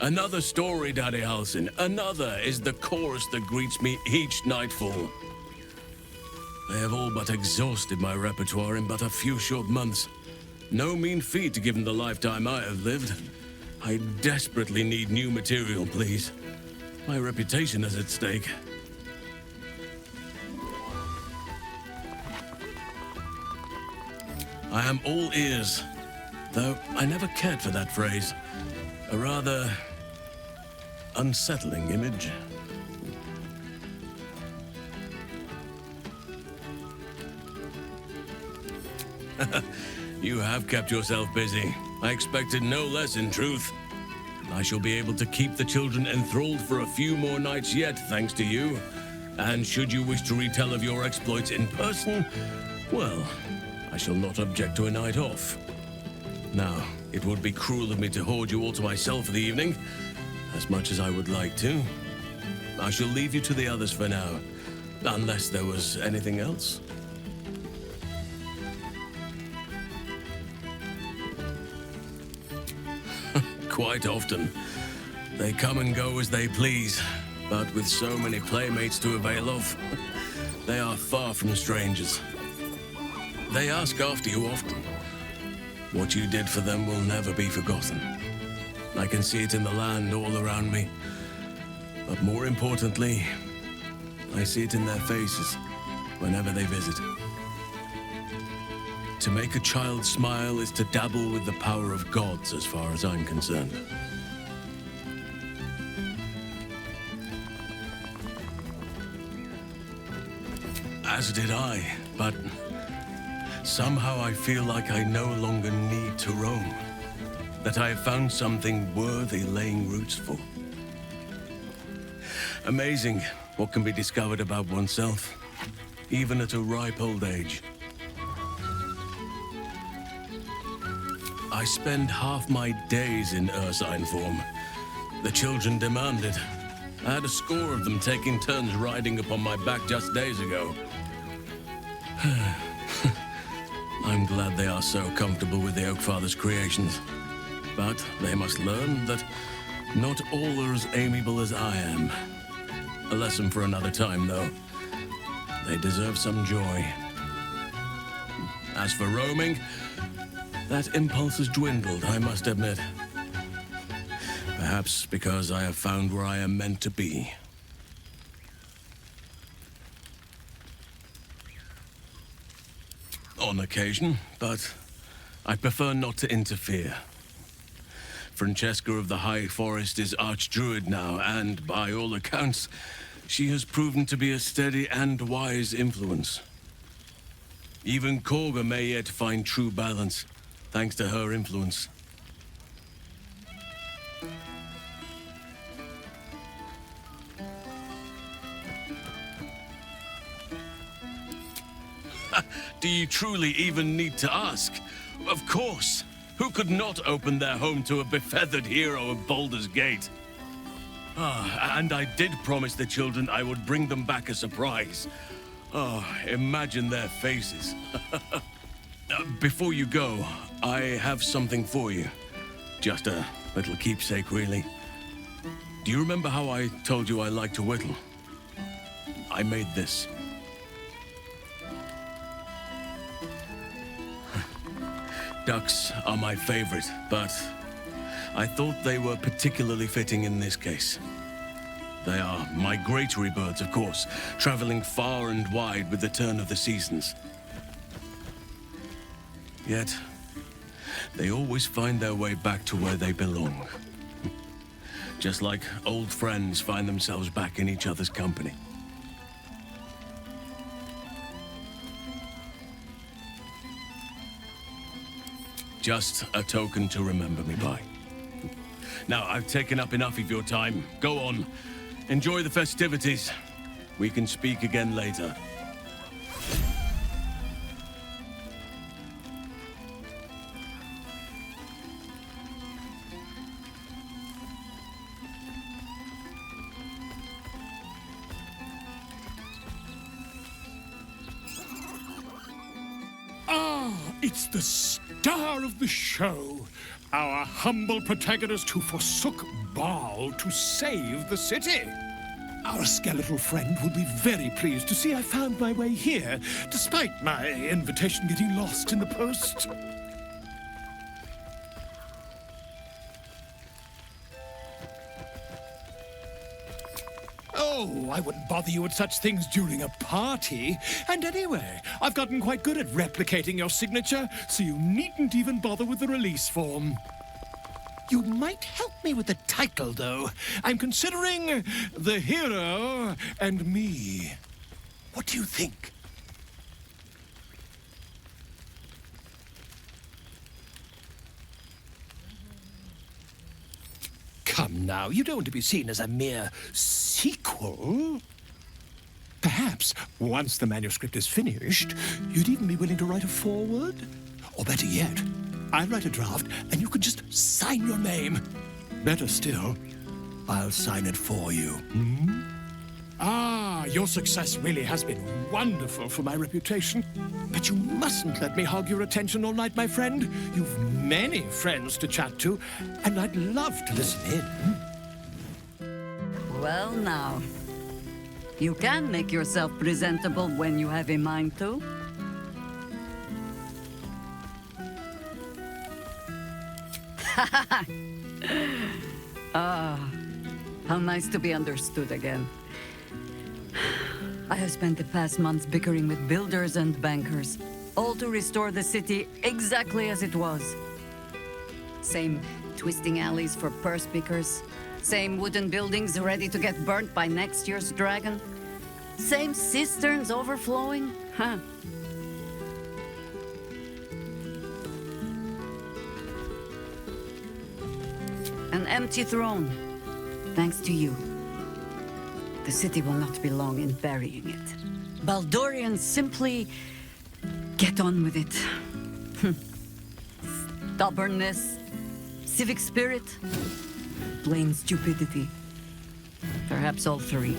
S22: Another story, Daddy Halsin. Another is the chorus that greets me each nightfall. They have all but exhausted my repertoire in but a few short months. No mean feat given the lifetime I have lived. I desperately need new material, please. My reputation is at stake. I am all ears, though I never cared for that phrase. A rather unsettling image. You have kept yourself busy. I expected no less, in truth. I shall be able to keep the children enthralled for a few more nights yet, thanks to you. And should you wish to retell of your exploits in person, well, I shall not object to a night off. Now, it would be cruel of me to hoard you all to myself for the evening, as much as I would like to. I shall leave you to the others for now, unless there was anything else. Quite often. They come and go as they please, but with so many playmates to avail of, they are far from strangers. They ask after you often. What you did for them will never be forgotten. I can see it in the land all around me. But more importantly, I see it in their faces whenever they visit. To make a child smile is to dabble with the power of gods, as far as I'm concerned. As did I, but somehow I feel like I no longer need to roam. That I have found something worthy laying roots for. Amazing what can be discovered about oneself, even at a ripe old age. I spend half my days in ursine form. The children demanded. I had a score of them taking turns riding upon my back just days ago. I'm glad they are so comfortable with the Oakfather's creations. But they must learn that not all are as amiable as I am. A lesson for another time, though. They deserve some joy. As for roaming, that impulse has dwindled, I must admit. Perhaps because I have found where I am meant to be. On occasion, but I prefer not to interfere. Francesca of the High Forest is Archdruid now, and by all accounts, she has proven to be a steady and wise influence. Even Korga may yet find true balance, thanks to her influence. Do you truly even need to ask? Of course! Who could not open their home to a befeathered hero of Baldur's Gate? And I did promise the children I would bring them back a surprise. Imagine their faces. Before you go, I have something for you. Just a little keepsake, really. Do you remember how I told you I like to whittle? I made this. Ducks are my favorite, but I thought they were particularly fitting in this case. They are migratory birds, of course, traveling far and wide with the turn of the seasons. Yet, they always find their way back to where they belong. Just like old friends find themselves back in each other's company. Just a token to remember me by. Now, I've taken up enough of your time. Go on. Enjoy the festivities. We can speak again later.
S20: It's the star of the show, our humble protagonist who forsook Baal to save the city. Our skeletal friend will be very pleased to see I found my way here, despite my invitation getting lost in the post. Oh, I wouldn't bother you with such things during a party. And anyway, I've gotten quite good at replicating your signature, so you needn't even bother with the release form. You might help me with the title, though. I'm considering The Hero and Me. What do you think? Come now, you don't want to be seen as a mere sequel. Perhaps, once the manuscript is finished, you'd even be willing to write a foreword? Or better yet, I'll write a draft and you can just sign your name. Better still, I'll sign it for you. Hmm? Ah, your success really has been wonderful for my reputation. But you mustn't let me hog your attention all night, my friend. You've many friends to chat to, and I'd love to listen in.
S12: Well now, you can make yourself presentable when you have a mind to.
S21: Ah, how nice to be understood again. I have spent the past months bickering with builders and bankers, all to restore the city exactly as it was. Same twisting alleys for purse pickers, same wooden buildings ready to get burnt by next year's dragon, same cisterns overflowing, huh? An empty throne, thanks to you. The city will not be long in burying it. Baldurians simply get on with it. Stubbornness, civic spirit, plain stupidity. Perhaps all three,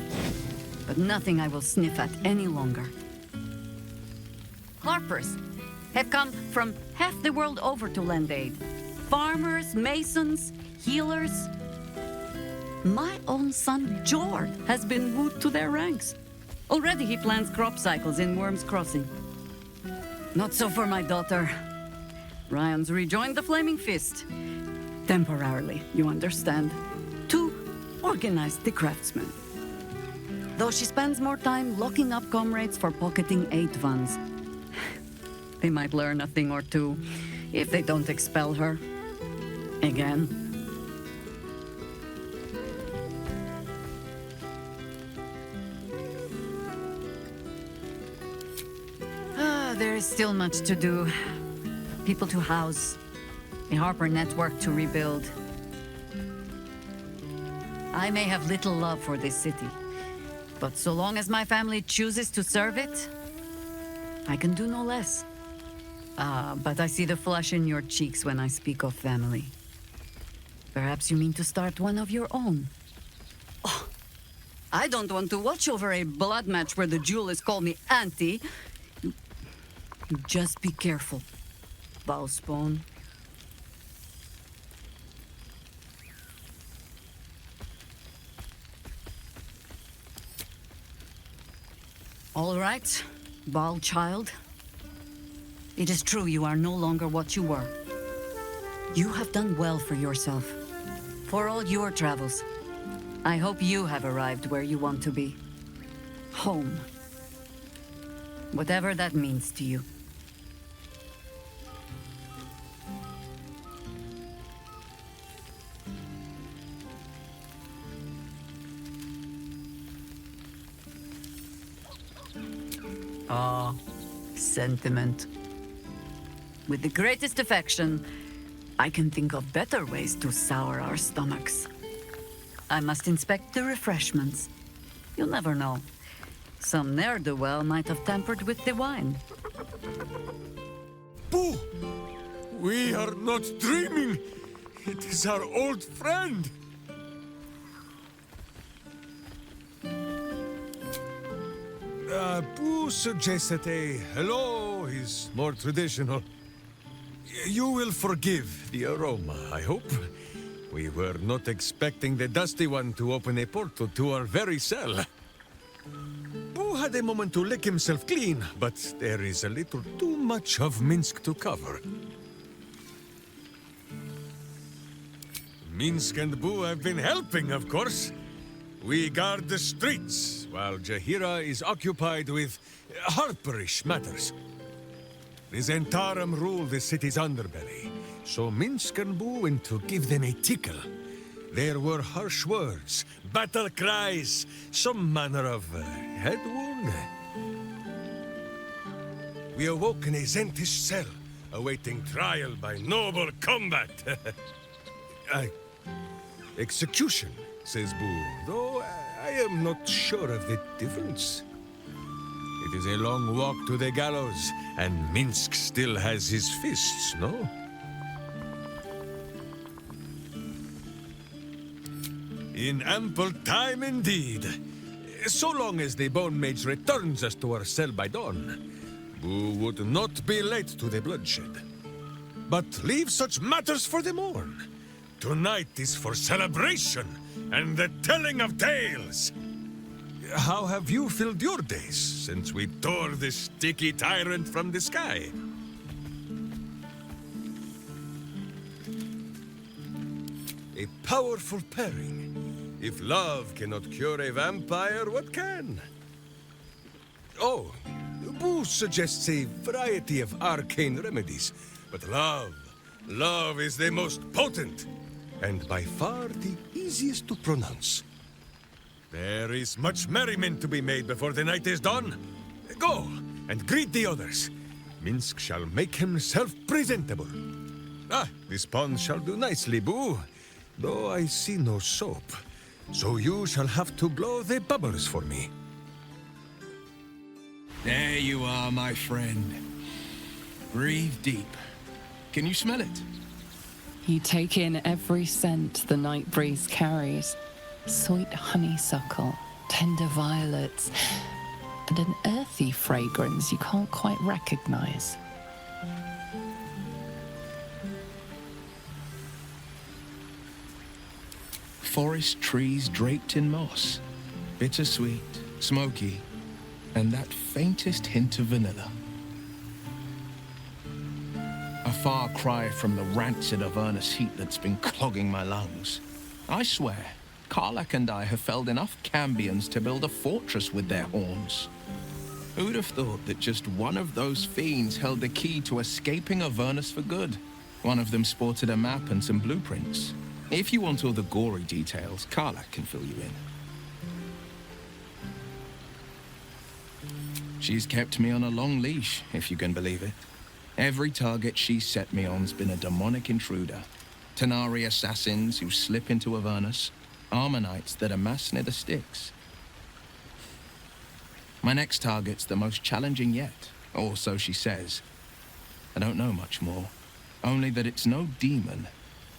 S21: but nothing I will sniff at any longer. Harpers have come from half the world over to lend aid. Farmers, masons, healers. My own son, Jord, has been wooed to their ranks. Already he plans crop cycles in Worm's Crossing. Not so for my daughter. Ryan's rejoined the Flaming Fist. Temporarily, you understand. To organize the craftsmen. Though she spends more time locking up comrades for pocketing aid funds. They might learn a thing or two if they don't expel her. Again. There is still much to do. People to house, a Harper network to rebuild. I may have little love for this city, but so long as my family chooses to serve it, I can do no less. But I see the flush in your cheeks when I speak of family. Perhaps you mean to start one of your own. Oh, I don't want to watch over a blood match where the duelists call me auntie. Just be careful, Bowspawn. All right, Ball child. It is true you are no longer what you were. You have done well for yourself. For all your travels, I hope you have arrived where you want to be. Home. Whatever that means to you. Ah, sentiment. With the greatest affection, I can think of better ways to sour our stomachs. I must inspect the refreshments. You'll never know. Some ne'er-do-well might have tampered with the wine.
S9: Boo! We are not dreaming! It is our old friend! Boo suggested a hello is more traditional. You will forgive the aroma, I hope. We were not expecting the Dusty One to open a portal to our very cell. Boo had a moment to lick himself clean, but there is a little too much of Minsk to cover. Minsk and Boo have been helping, of course. We guard the streets, while Jaheira is occupied with harperish matters. The Zentarum rule the city's underbelly, so Minsk and Boo went to give them a tickle. There were harsh words, battle cries, some manner of head wound. We awoke in a Zentish cell, awaiting trial by noble combat. Execution, says Boo, though I am not sure of the difference. It is a long walk to the gallows, and Minsk still has his fists, no? In ample time indeed. So long as the Bone Mage returns us to our cell by dawn, Boo would not be late to the bloodshed. But leave such matters for the morn. Tonight is for celebration and the telling of tales. How have you filled your days since we tore this sticky tyrant from the sky?
S12: A powerful pairing. If love cannot cure a vampire, what can? Oh, Boo suggests a variety of arcane remedies, but love is the most potent, and by far the easiest to pronounce. There is much merriment to be made before the night is done. Go, and greet the others. Minsk shall make himself presentable. Ah, this pond shall do nicely, Boo, though I see no soap. So you shall have to blow the bubbles for me.
S6: There you are, my friend. Breathe deep. Can you smell it?
S1: You take in every scent the night breeze carries. Sweet honeysuckle, tender violets, and an earthy fragrance you can't quite recognize.
S6: Forest trees draped in moss. Bittersweet, smoky, and that faintest hint of vanilla. A far cry from the rancid Avernus heat that's been clogging my lungs. I swear, Karlach and I have felled enough cambions to build a fortress with their horns. Who'd have thought that just one of those fiends held the key to escaping Avernus for good? One of them sported a map and some blueprints. If you want all the gory details, Karlach can fill you in. She's kept me on a long leash, if you can believe it. Every target she's set me on's been a demonic intruder. Tanari assassins who slip into Avernus. Armonites that amass near the sticks. My next target's the most challenging yet, or so she says. I don't know much more, only that it's no demon,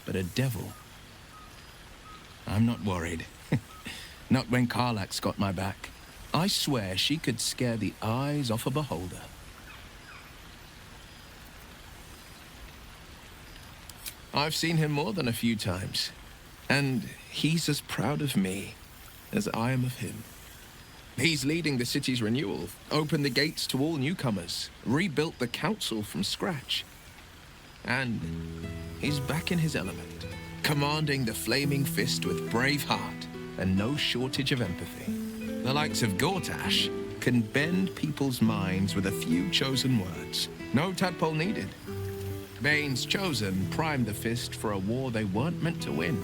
S6: but a devil. I'm not worried. Not when Karlach's got my back. I swear she could scare the eyes off a beholder. I've seen him more than a few times, and he's as proud of me as I am of him. He's leading the city's renewal, opened the gates to all newcomers, rebuilt the council from scratch. And he's back in his element, commanding the flaming fist with brave heart and no shortage of empathy. The likes of Gortash can bend people's minds with a few chosen words. No tadpole needed. Bane's Chosen primed the fist for a war they weren't meant to win.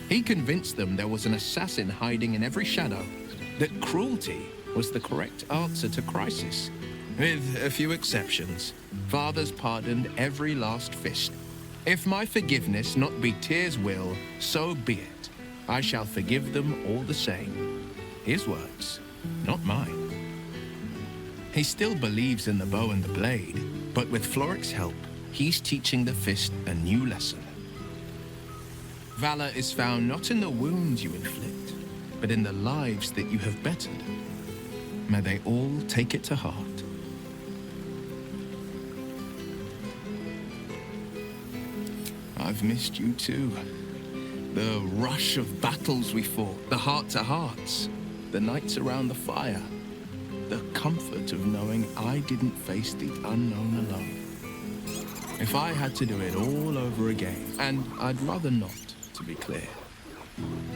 S6: He convinced them there was an assassin hiding in every shadow, that cruelty was the correct answer to crisis. With a few exceptions, fathers pardoned every last fist. If my forgiveness not be Tyr's will, so be it. I shall forgive them all the same. His words, not mine. He still believes in the bow and the blade, but with Floric's help, he's teaching the fist a new lesson. Valor is found not in the wounds you inflict, but in the lives that you have bettered. May they all take it to heart. I've missed you too. The rush of battles we fought, the heart-to-hearts, the nights around the fire, the comfort of knowing I didn't face the unknown alone. If I had to do it all over again, and I'd rather not, to be clear,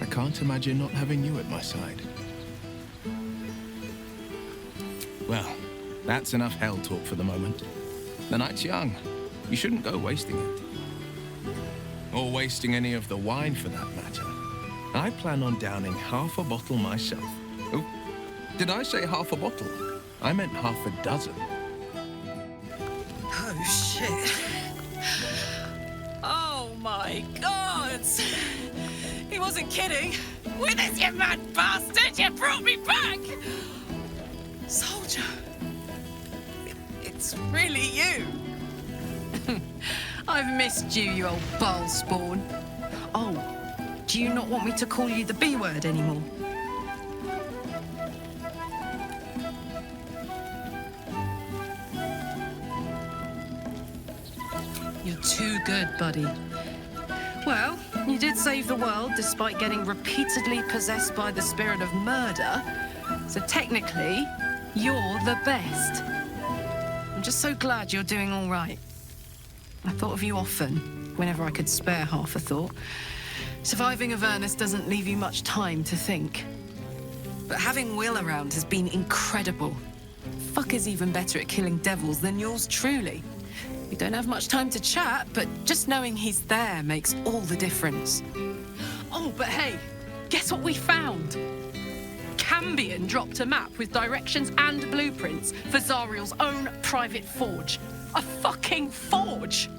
S6: I can't imagine not having you at my side. Well, that's enough hell talk for the moment. The night's young. You shouldn't go wasting it. Or wasting any of the wine, for that matter. I plan on downing half a bottle myself. Oh, did I say half a bottle? I meant half a dozen.
S4: Oh, shit. Oh, my God. He wasn't kidding. With this, you mad bastard! You brought me back! Soldier. It's really you. I've missed you, you old bile spawn. Oh, do you not want me to call you the B word anymore? You're too good, buddy. Well, you did save the world despite getting repeatedly possessed by the spirit of murder. So technically, you're the best. I'm just so glad you're doing all right. I thought of you often, whenever I could spare half a thought. Surviving Avernus doesn't leave you much time to think. But having Will around has been incredible. Fucker's even better at killing devils than yours truly. We don't have much time to chat, but just knowing he's there makes all the difference. Oh, but hey, guess what we found? Cambion dropped a map with directions and blueprints for Zariel's own private forge. A fucking forge!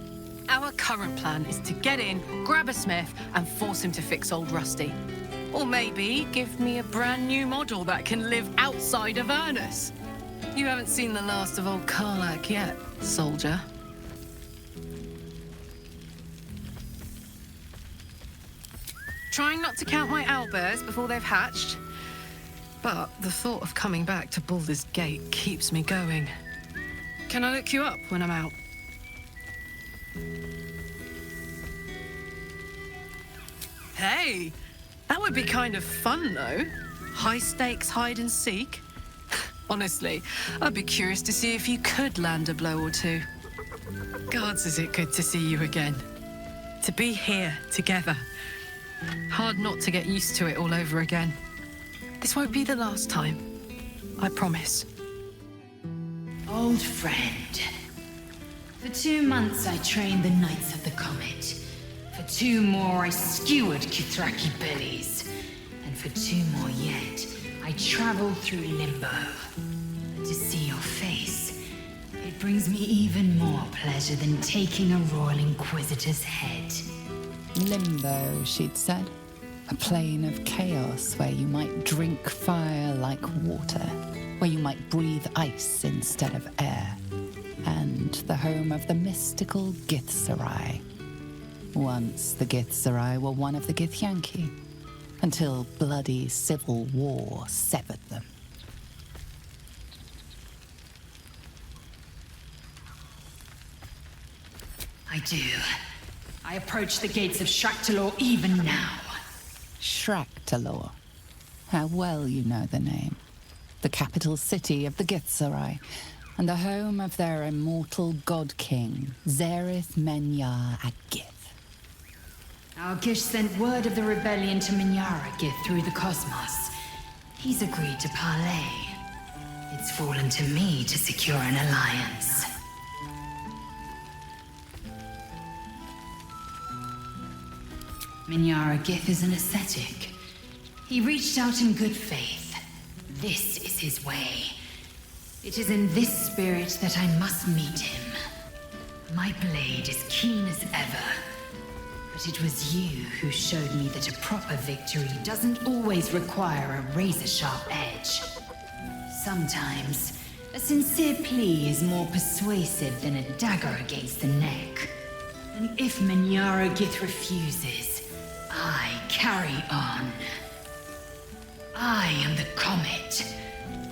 S4: Our current plan is to get in, grab a smith, and force him to fix old Rusty. Or maybe give me a brand new model that can live outside of Avernus. You haven't seen the last of old Karlach yet, soldier. Trying not to count my owlbears before they've hatched. But the thought of coming back to Baldur's Gate keeps me going. Can I look you up when I'm out? Hey, that would be kind of fun, though. High-stakes hide and seek. Honestly, I'd be curious to see if you could land a blow or two. Gods, is it good to see you again. To be here, together. Hard not to get used to it all over again. This won't be the last time. I promise.
S21: Old friend. For 2 months I trained the Knights of the Comet. For 2 more I skewered Kithraki bellies. And for 2 more yet, I traveled through limbo. But to see your face, it brings me even more pleasure than taking a Royal Inquisitor's head.
S1: Limbo, she'd said. A plane of chaos where you might drink fire like water, where you might breathe ice instead of air, and the home of the mystical Githzerai. Once the Githzerai were one of the Githyanki, until bloody civil war severed them.
S21: I do. I approach the gates of Shraktalor even now.
S1: Shraktalor. How well you know the name. The capital city of the Githzerai, and the home of their immortal god king, Zerith Menyar Agith.
S21: Our Gish sent word of the rebellion to Menyar Agith through the cosmos. He's agreed to parley. It's fallen to me to secure an alliance. Menyar Agith is an ascetic. He reached out in good faith. This is his way. It is in this spirit that I must meet him. My blade is keen as ever. But it was you who showed me that a proper victory doesn't always require a razor-sharp edge. Sometimes, a sincere plea is more persuasive than a dagger against the neck. And if Menyar Agith refuses, I carry on. I am the comet.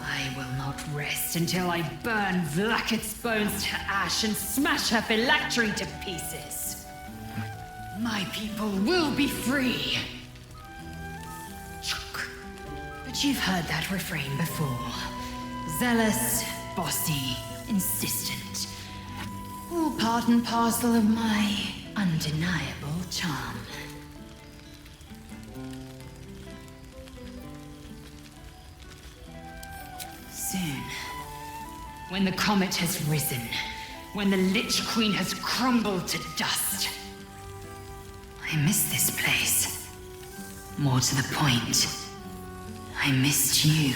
S21: I will not rest until I burn Vlaakith's bones to ash and smash her phylactery to pieces. My people will be free. But you've heard that refrain before. Zealous, bossy, insistent. All part and parcel of my undeniable charm. Soon, when the comet has risen, when the Lich Queen has crumbled to dust, I miss this place. More to the point, I missed you.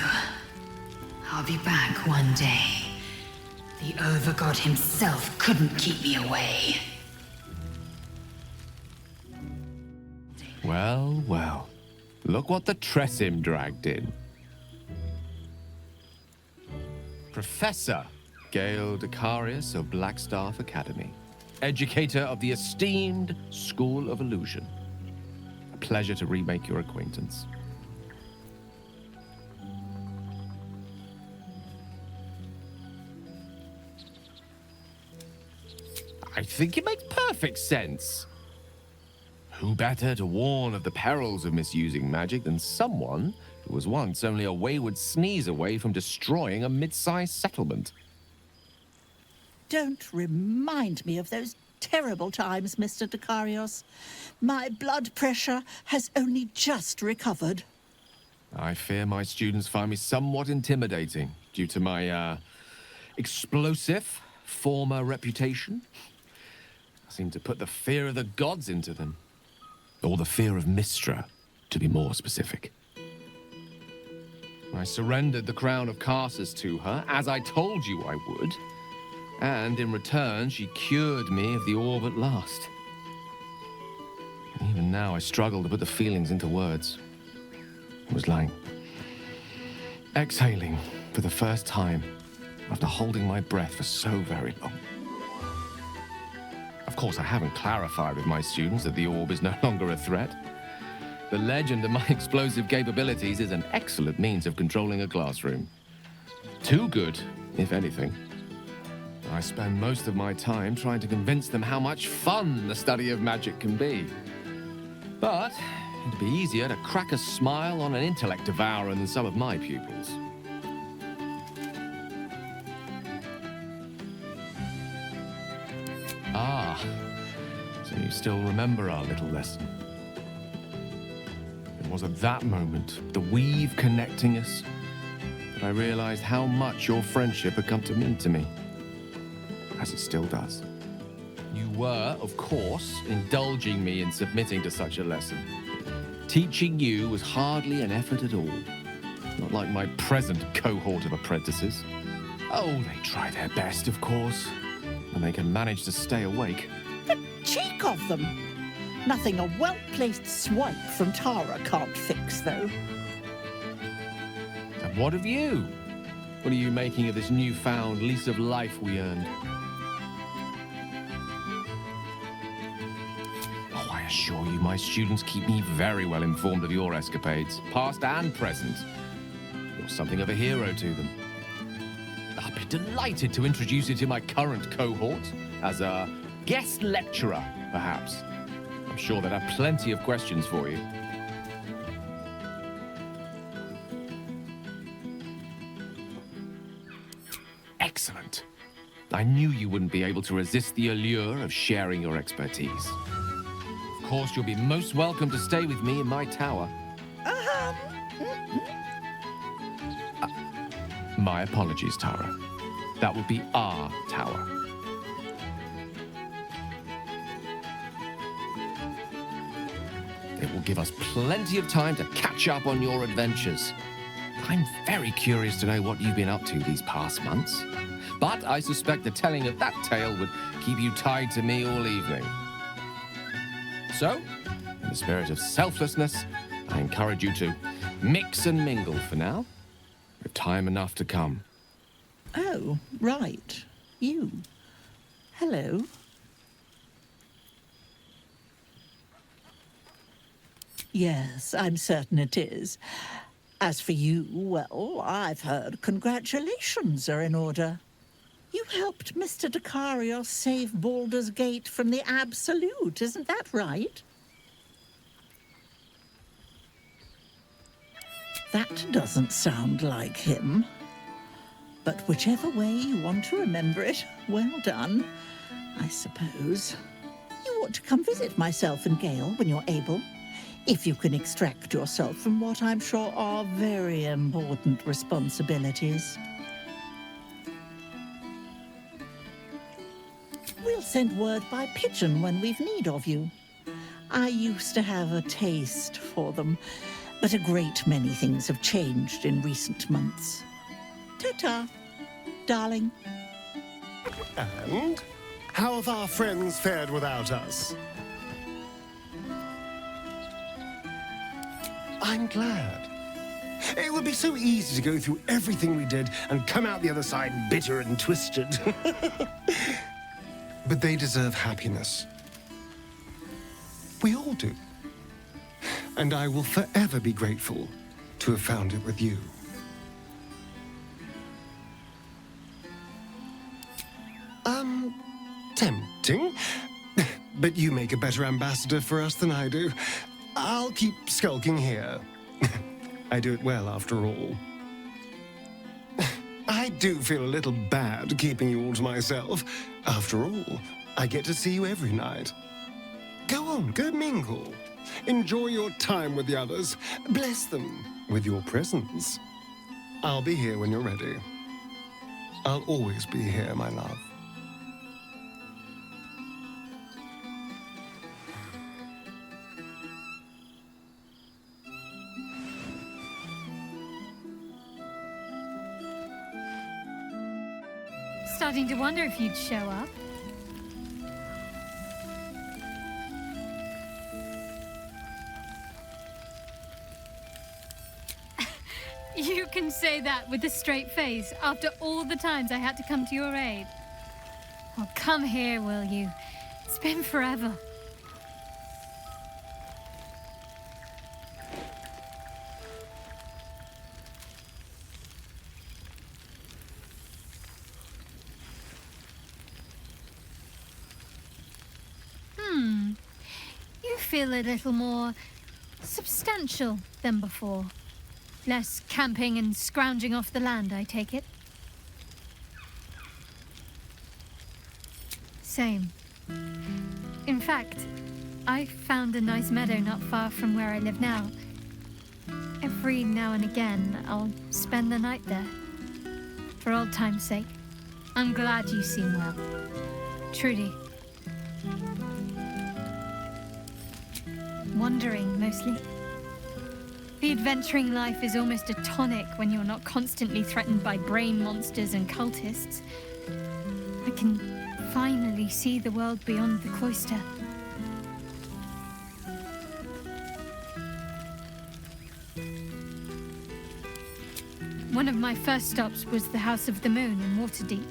S21: I'll be back one day. The Overgod himself couldn't keep me away.
S6: Well, well. Look what the Tressim dragged in. Professor Gale Decarius of Blackstaff Academy. Educator of the esteemed School of Illusion. A pleasure to remake your acquaintance. I think it makes perfect sense. Who better to warn of the perils of misusing magic than someone who was once only a wayward sneeze away from destroying a mid-sized settlement?
S14: Don't remind me of those terrible times, Mr. Dekarios. My blood pressure has only just recovered.
S6: I fear my students find me somewhat intimidating due to my, explosive former reputation. I seem to put the fear of the gods into them. Or the fear of Mystra, to be more specific. I surrendered the crown of Carsus to her, as I told you I would. And in return, she cured me of the orb at last. Even now, I struggle to put the feelings into words. It was like exhaling for the first time after holding my breath for so very long. Of course, I haven't clarified with my students that the orb is no longer a threat. The legend of my explosive capabilities is an excellent means of controlling a classroom. Too good, if anything. I spend most of my time trying to convince them how much fun the study of magic can be. But it'd be easier to crack a smile on an intellect devourer than some of my pupils. Ah, so you still remember our little lesson. It was at that moment, the weave connecting us, that I realized how much your friendship had come to mean to me. As it still does. You were, of course, indulging me in submitting to such a lesson. Teaching you was hardly an effort at all. Not like my present cohort of apprentices. Oh, they try their best, of course. And they can manage to stay awake.
S14: The cheek of them! Nothing a well-placed swipe from Tara can't fix, though.
S6: And what of you? What are you making of this newfound lease of life we earned? Oh, I assure you, my students keep me very well informed of your escapades, past and present. You're something of a hero to them. I'll be delighted to introduce you to my current cohort as a guest lecturer, perhaps. I'm sure they'd have plenty of questions for you. Excellent. I knew you wouldn't be able to resist the allure of sharing your expertise. Of course, you'll be most welcome to stay with me in my tower. My apologies, Tara. That would be our tower. It will give us plenty of time to catch up on your adventures. I'm very curious to know what you've been up to these past months. But I suspect the telling of that tale would keep you tied to me all evening. So, in the spirit of selflessness, I encourage you to mix and mingle for now, with time enough to come.
S14: Oh, right. You. Hello. Yes, I'm certain it is. As for you, well, I've heard congratulations are in order. You helped Mr. Dekarios save Baldur's Gate from the Absolute, isn't that right? That doesn't sound like him. But whichever way you want to remember it, well done, I suppose. You ought to come visit myself and Gale when you're able. If you can extract yourself from what I'm sure are very important responsibilities. We'll send word by pigeon when we've need of you. I used to have a taste for them, but a great many things have changed in recent months. Ta-ta, darling.
S2: And how have our friends fared without us? I'm glad. It would be so easy to go through everything we did and come out the other side bitter and twisted. But they deserve happiness. We all do. And I will forever be grateful to have found it with you. Tempting. But you make a better ambassador for us than I do. I'll keep skulking here. I do it well, after all. I do feel a little bad keeping you all to myself. After all, I get to see you every night. Go on, go mingle. Enjoy your time with the others. Bless them with your presence. I'll be here when you're ready. I'll always be here, my love.
S3: Starting to wonder if you'd show up. You can say that with a straight face after all the times I had to come to your aid. Well, come here, will you? It's been forever. You feel a little more substantial than before. Less camping and scrounging off the land, I take it? Same. In fact, I found a nice meadow not far from where I live now. Every now and again, I'll spend the night there. For old time's sake. I'm glad you seem well. Trudy. Wandering, mostly. The adventuring life is almost a tonic when you're not constantly threatened by brain monsters and cultists. I can finally see the world beyond the cloister. One of my first stops was the House of the Moon in Waterdeep.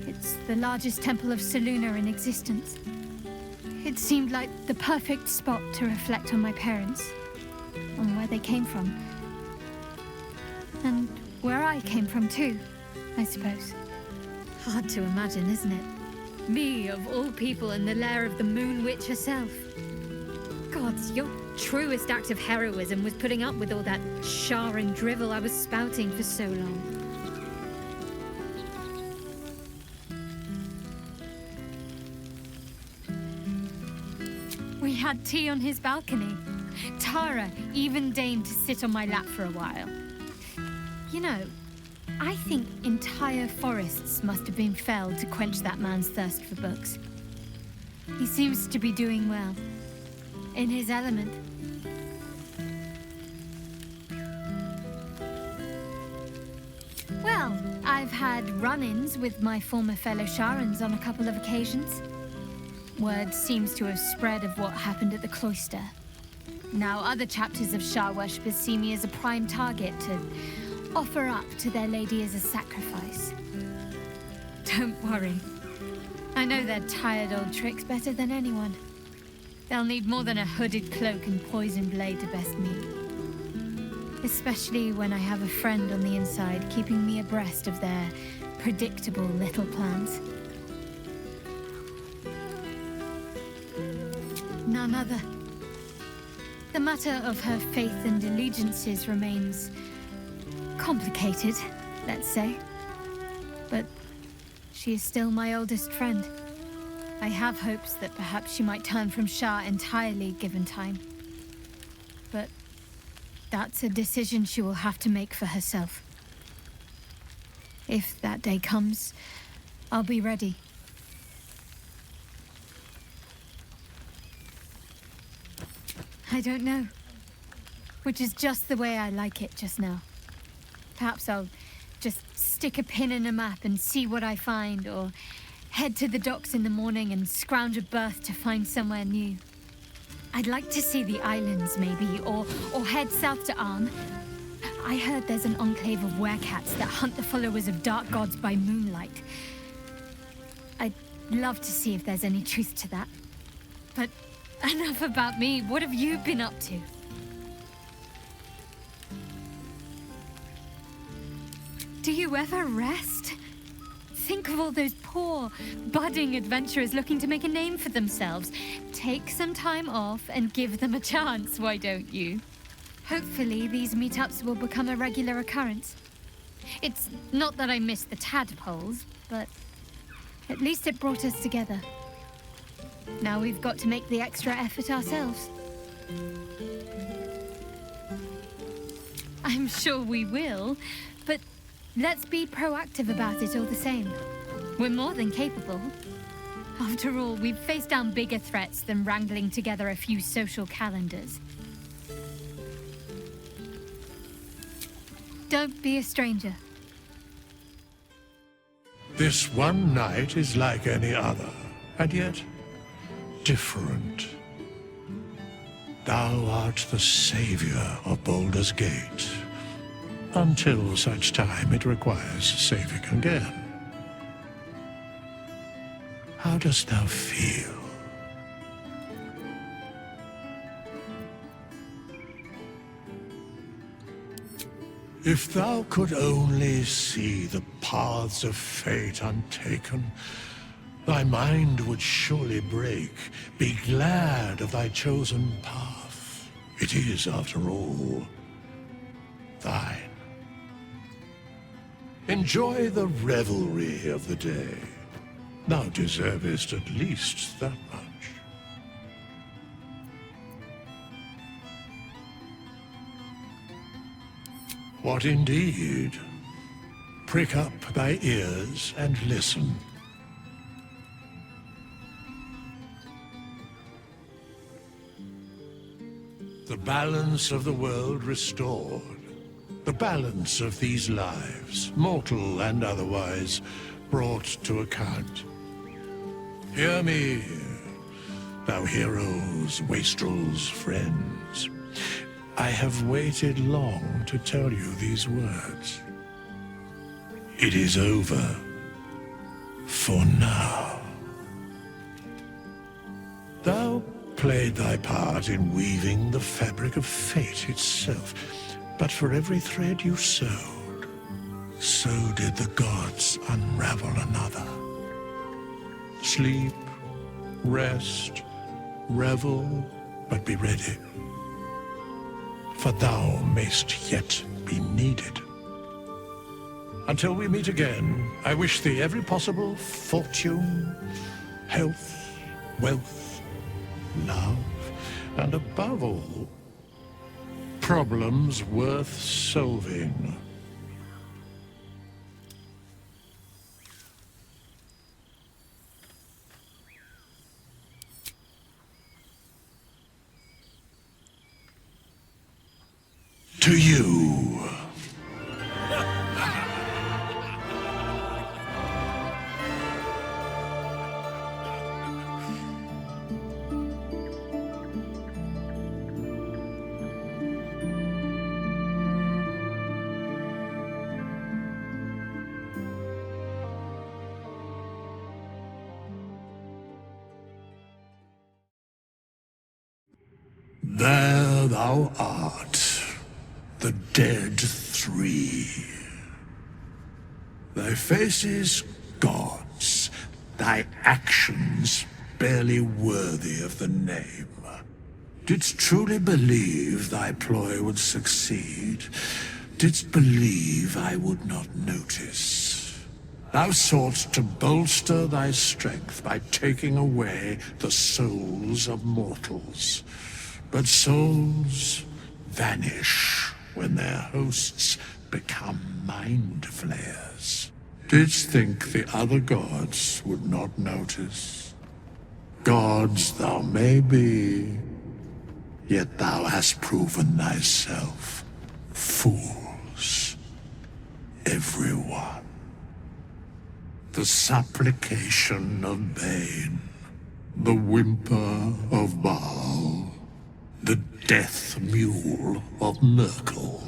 S3: It's the largest temple of Selûne in existence. It seemed like the perfect spot to reflect on my parents, on where they came from. And where I came from too, I suppose. Hard to imagine, isn't it? Me, of all people, in the lair of the Moon Witch herself. Gods, your truest act of heroism was putting up with all that char and drivel I was spouting for so long. We had tea on his balcony. Tara even deigned to sit on my lap for a while. You know, I think entire forests must have been felled to quench that man's thirst for books. He seems to be doing well. In his element. Well, I've had run-ins with my former fellow Sharans on a couple of occasions. Word seems to have spread of what happened at the cloister. Now other chapters of Shar worshippers see me as a prime target to offer up to their lady as a sacrifice. Don't worry. I know their tired old tricks better than anyone. They'll need more than a hooded cloak and poisoned blade to best me. Especially when I have a friend on the inside keeping me abreast of their predictable little plans. None other. The matter of her faith and allegiances remains complicated, let's say. But she is still my oldest friend. I have hopes that perhaps she might turn from Shar entirely given time. But that's a decision she will have to make for herself. If that day comes, I'll be ready. I don't know. Which is just the way I like it just now. Perhaps I'll just stick a pin in a map and see what I find, or head to the docks in the morning and scrounge a berth to find somewhere new. I'd like to see the islands, maybe, or head south to Arm. I heard there's an enclave of werecats that hunt the followers of dark gods by moonlight. I'd love to see if there's any truth to that. But enough about me. What have you been up to? Do you ever rest? Think of all those poor, budding adventurers looking to make a name for themselves. Take some time off and give them a chance, why don't you? Hopefully these meetups will become a regular occurrence. It's not that I miss the tadpoles, but at least it brought us together. Now we've got to make the extra effort ourselves. I'm sure we will, but let's be proactive about it all the same. We're more than capable. After all, we've faced down bigger threats than wrangling together a few social calendars. Don't be a stranger.
S20: This one night is like any other, and yet different. Thou art the savior of Baldur's Gate, until such time it requires saving again. How dost thou feel? If thou could only see the paths of fate untaken, thy mind would surely break. Be glad of thy chosen path. It is, after all, thine. Enjoy the revelry of the day. Thou deservest at least that much. What indeed? Prick up thy ears and listen. The balance of the world restored. The balance of these lives, mortal and otherwise, brought to account. Hear me, thou heroes, wastrels, friends. I have waited long to tell you these words. It is over, for now. Thou played thy part in weaving the fabric of fate itself, but for every thread you sewed, so did the gods unravel another. Sleep, rest, revel, but be ready. For thou mayst yet be needed. Until we meet again, I wish thee every possible fortune, health, wealth, love, and above all, problems worth solving. To you. There thou art, the dead three. Thy faces gods, thy actions barely worthy of the name. Didst truly believe thy ploy would succeed? Didst believe I would not notice? Thou soughtst to bolster thy strength by taking away the souls of mortals. But souls vanish when their hosts become mind flayers. Didst think the other gods would not notice? Gods thou may be, yet thou hast proven thyself fools, everyone. The supplication of Bane, the whimper of Baal, the death mule of Merkel.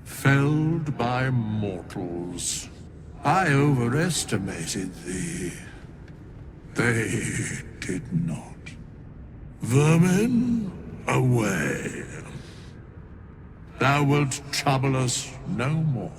S20: Felled by mortals, I overestimated thee. They did not. Vermin, away. Thou wilt trouble us no more.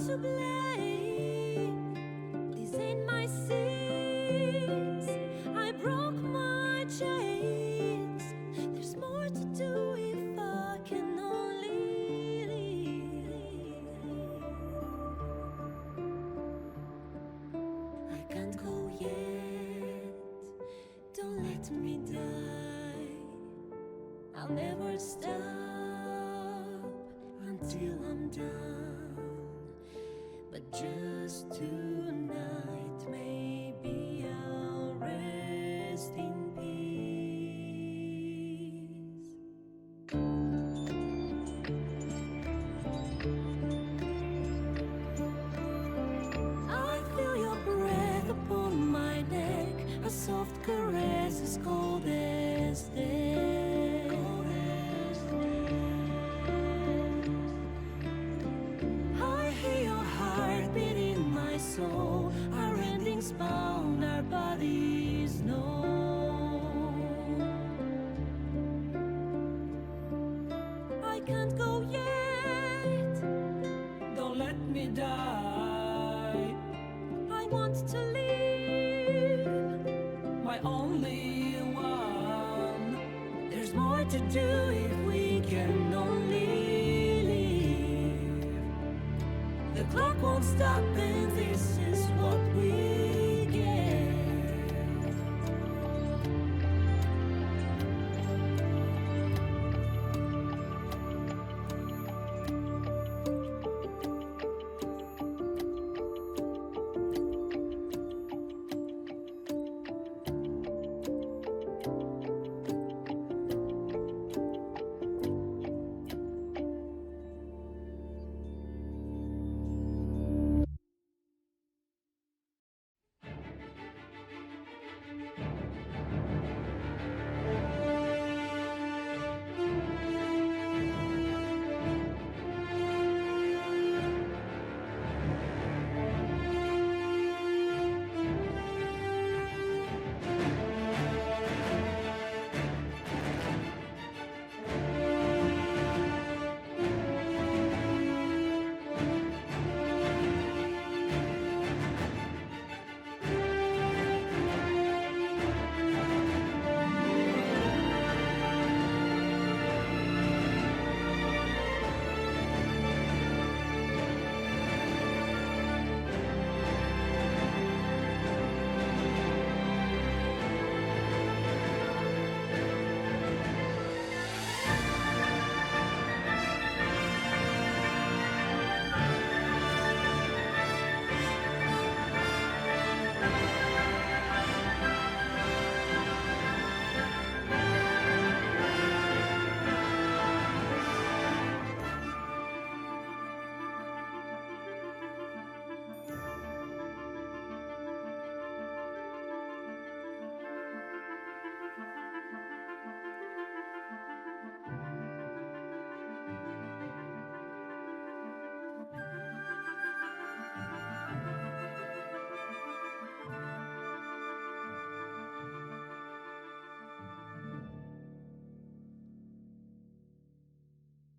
S15: to blame. This ain't my sin. I'll never stop until I'm done. But just tonight, maybe I'll rest in peace. I feel your breath upon my neck, a soft caress as cold as death. I hear your heartbeat in my soul, our endings bound, our bodies know. I can't go yet, don't let me die. I want to live, my only one. There's more to do if we can only live. The clock won't stop and this is what we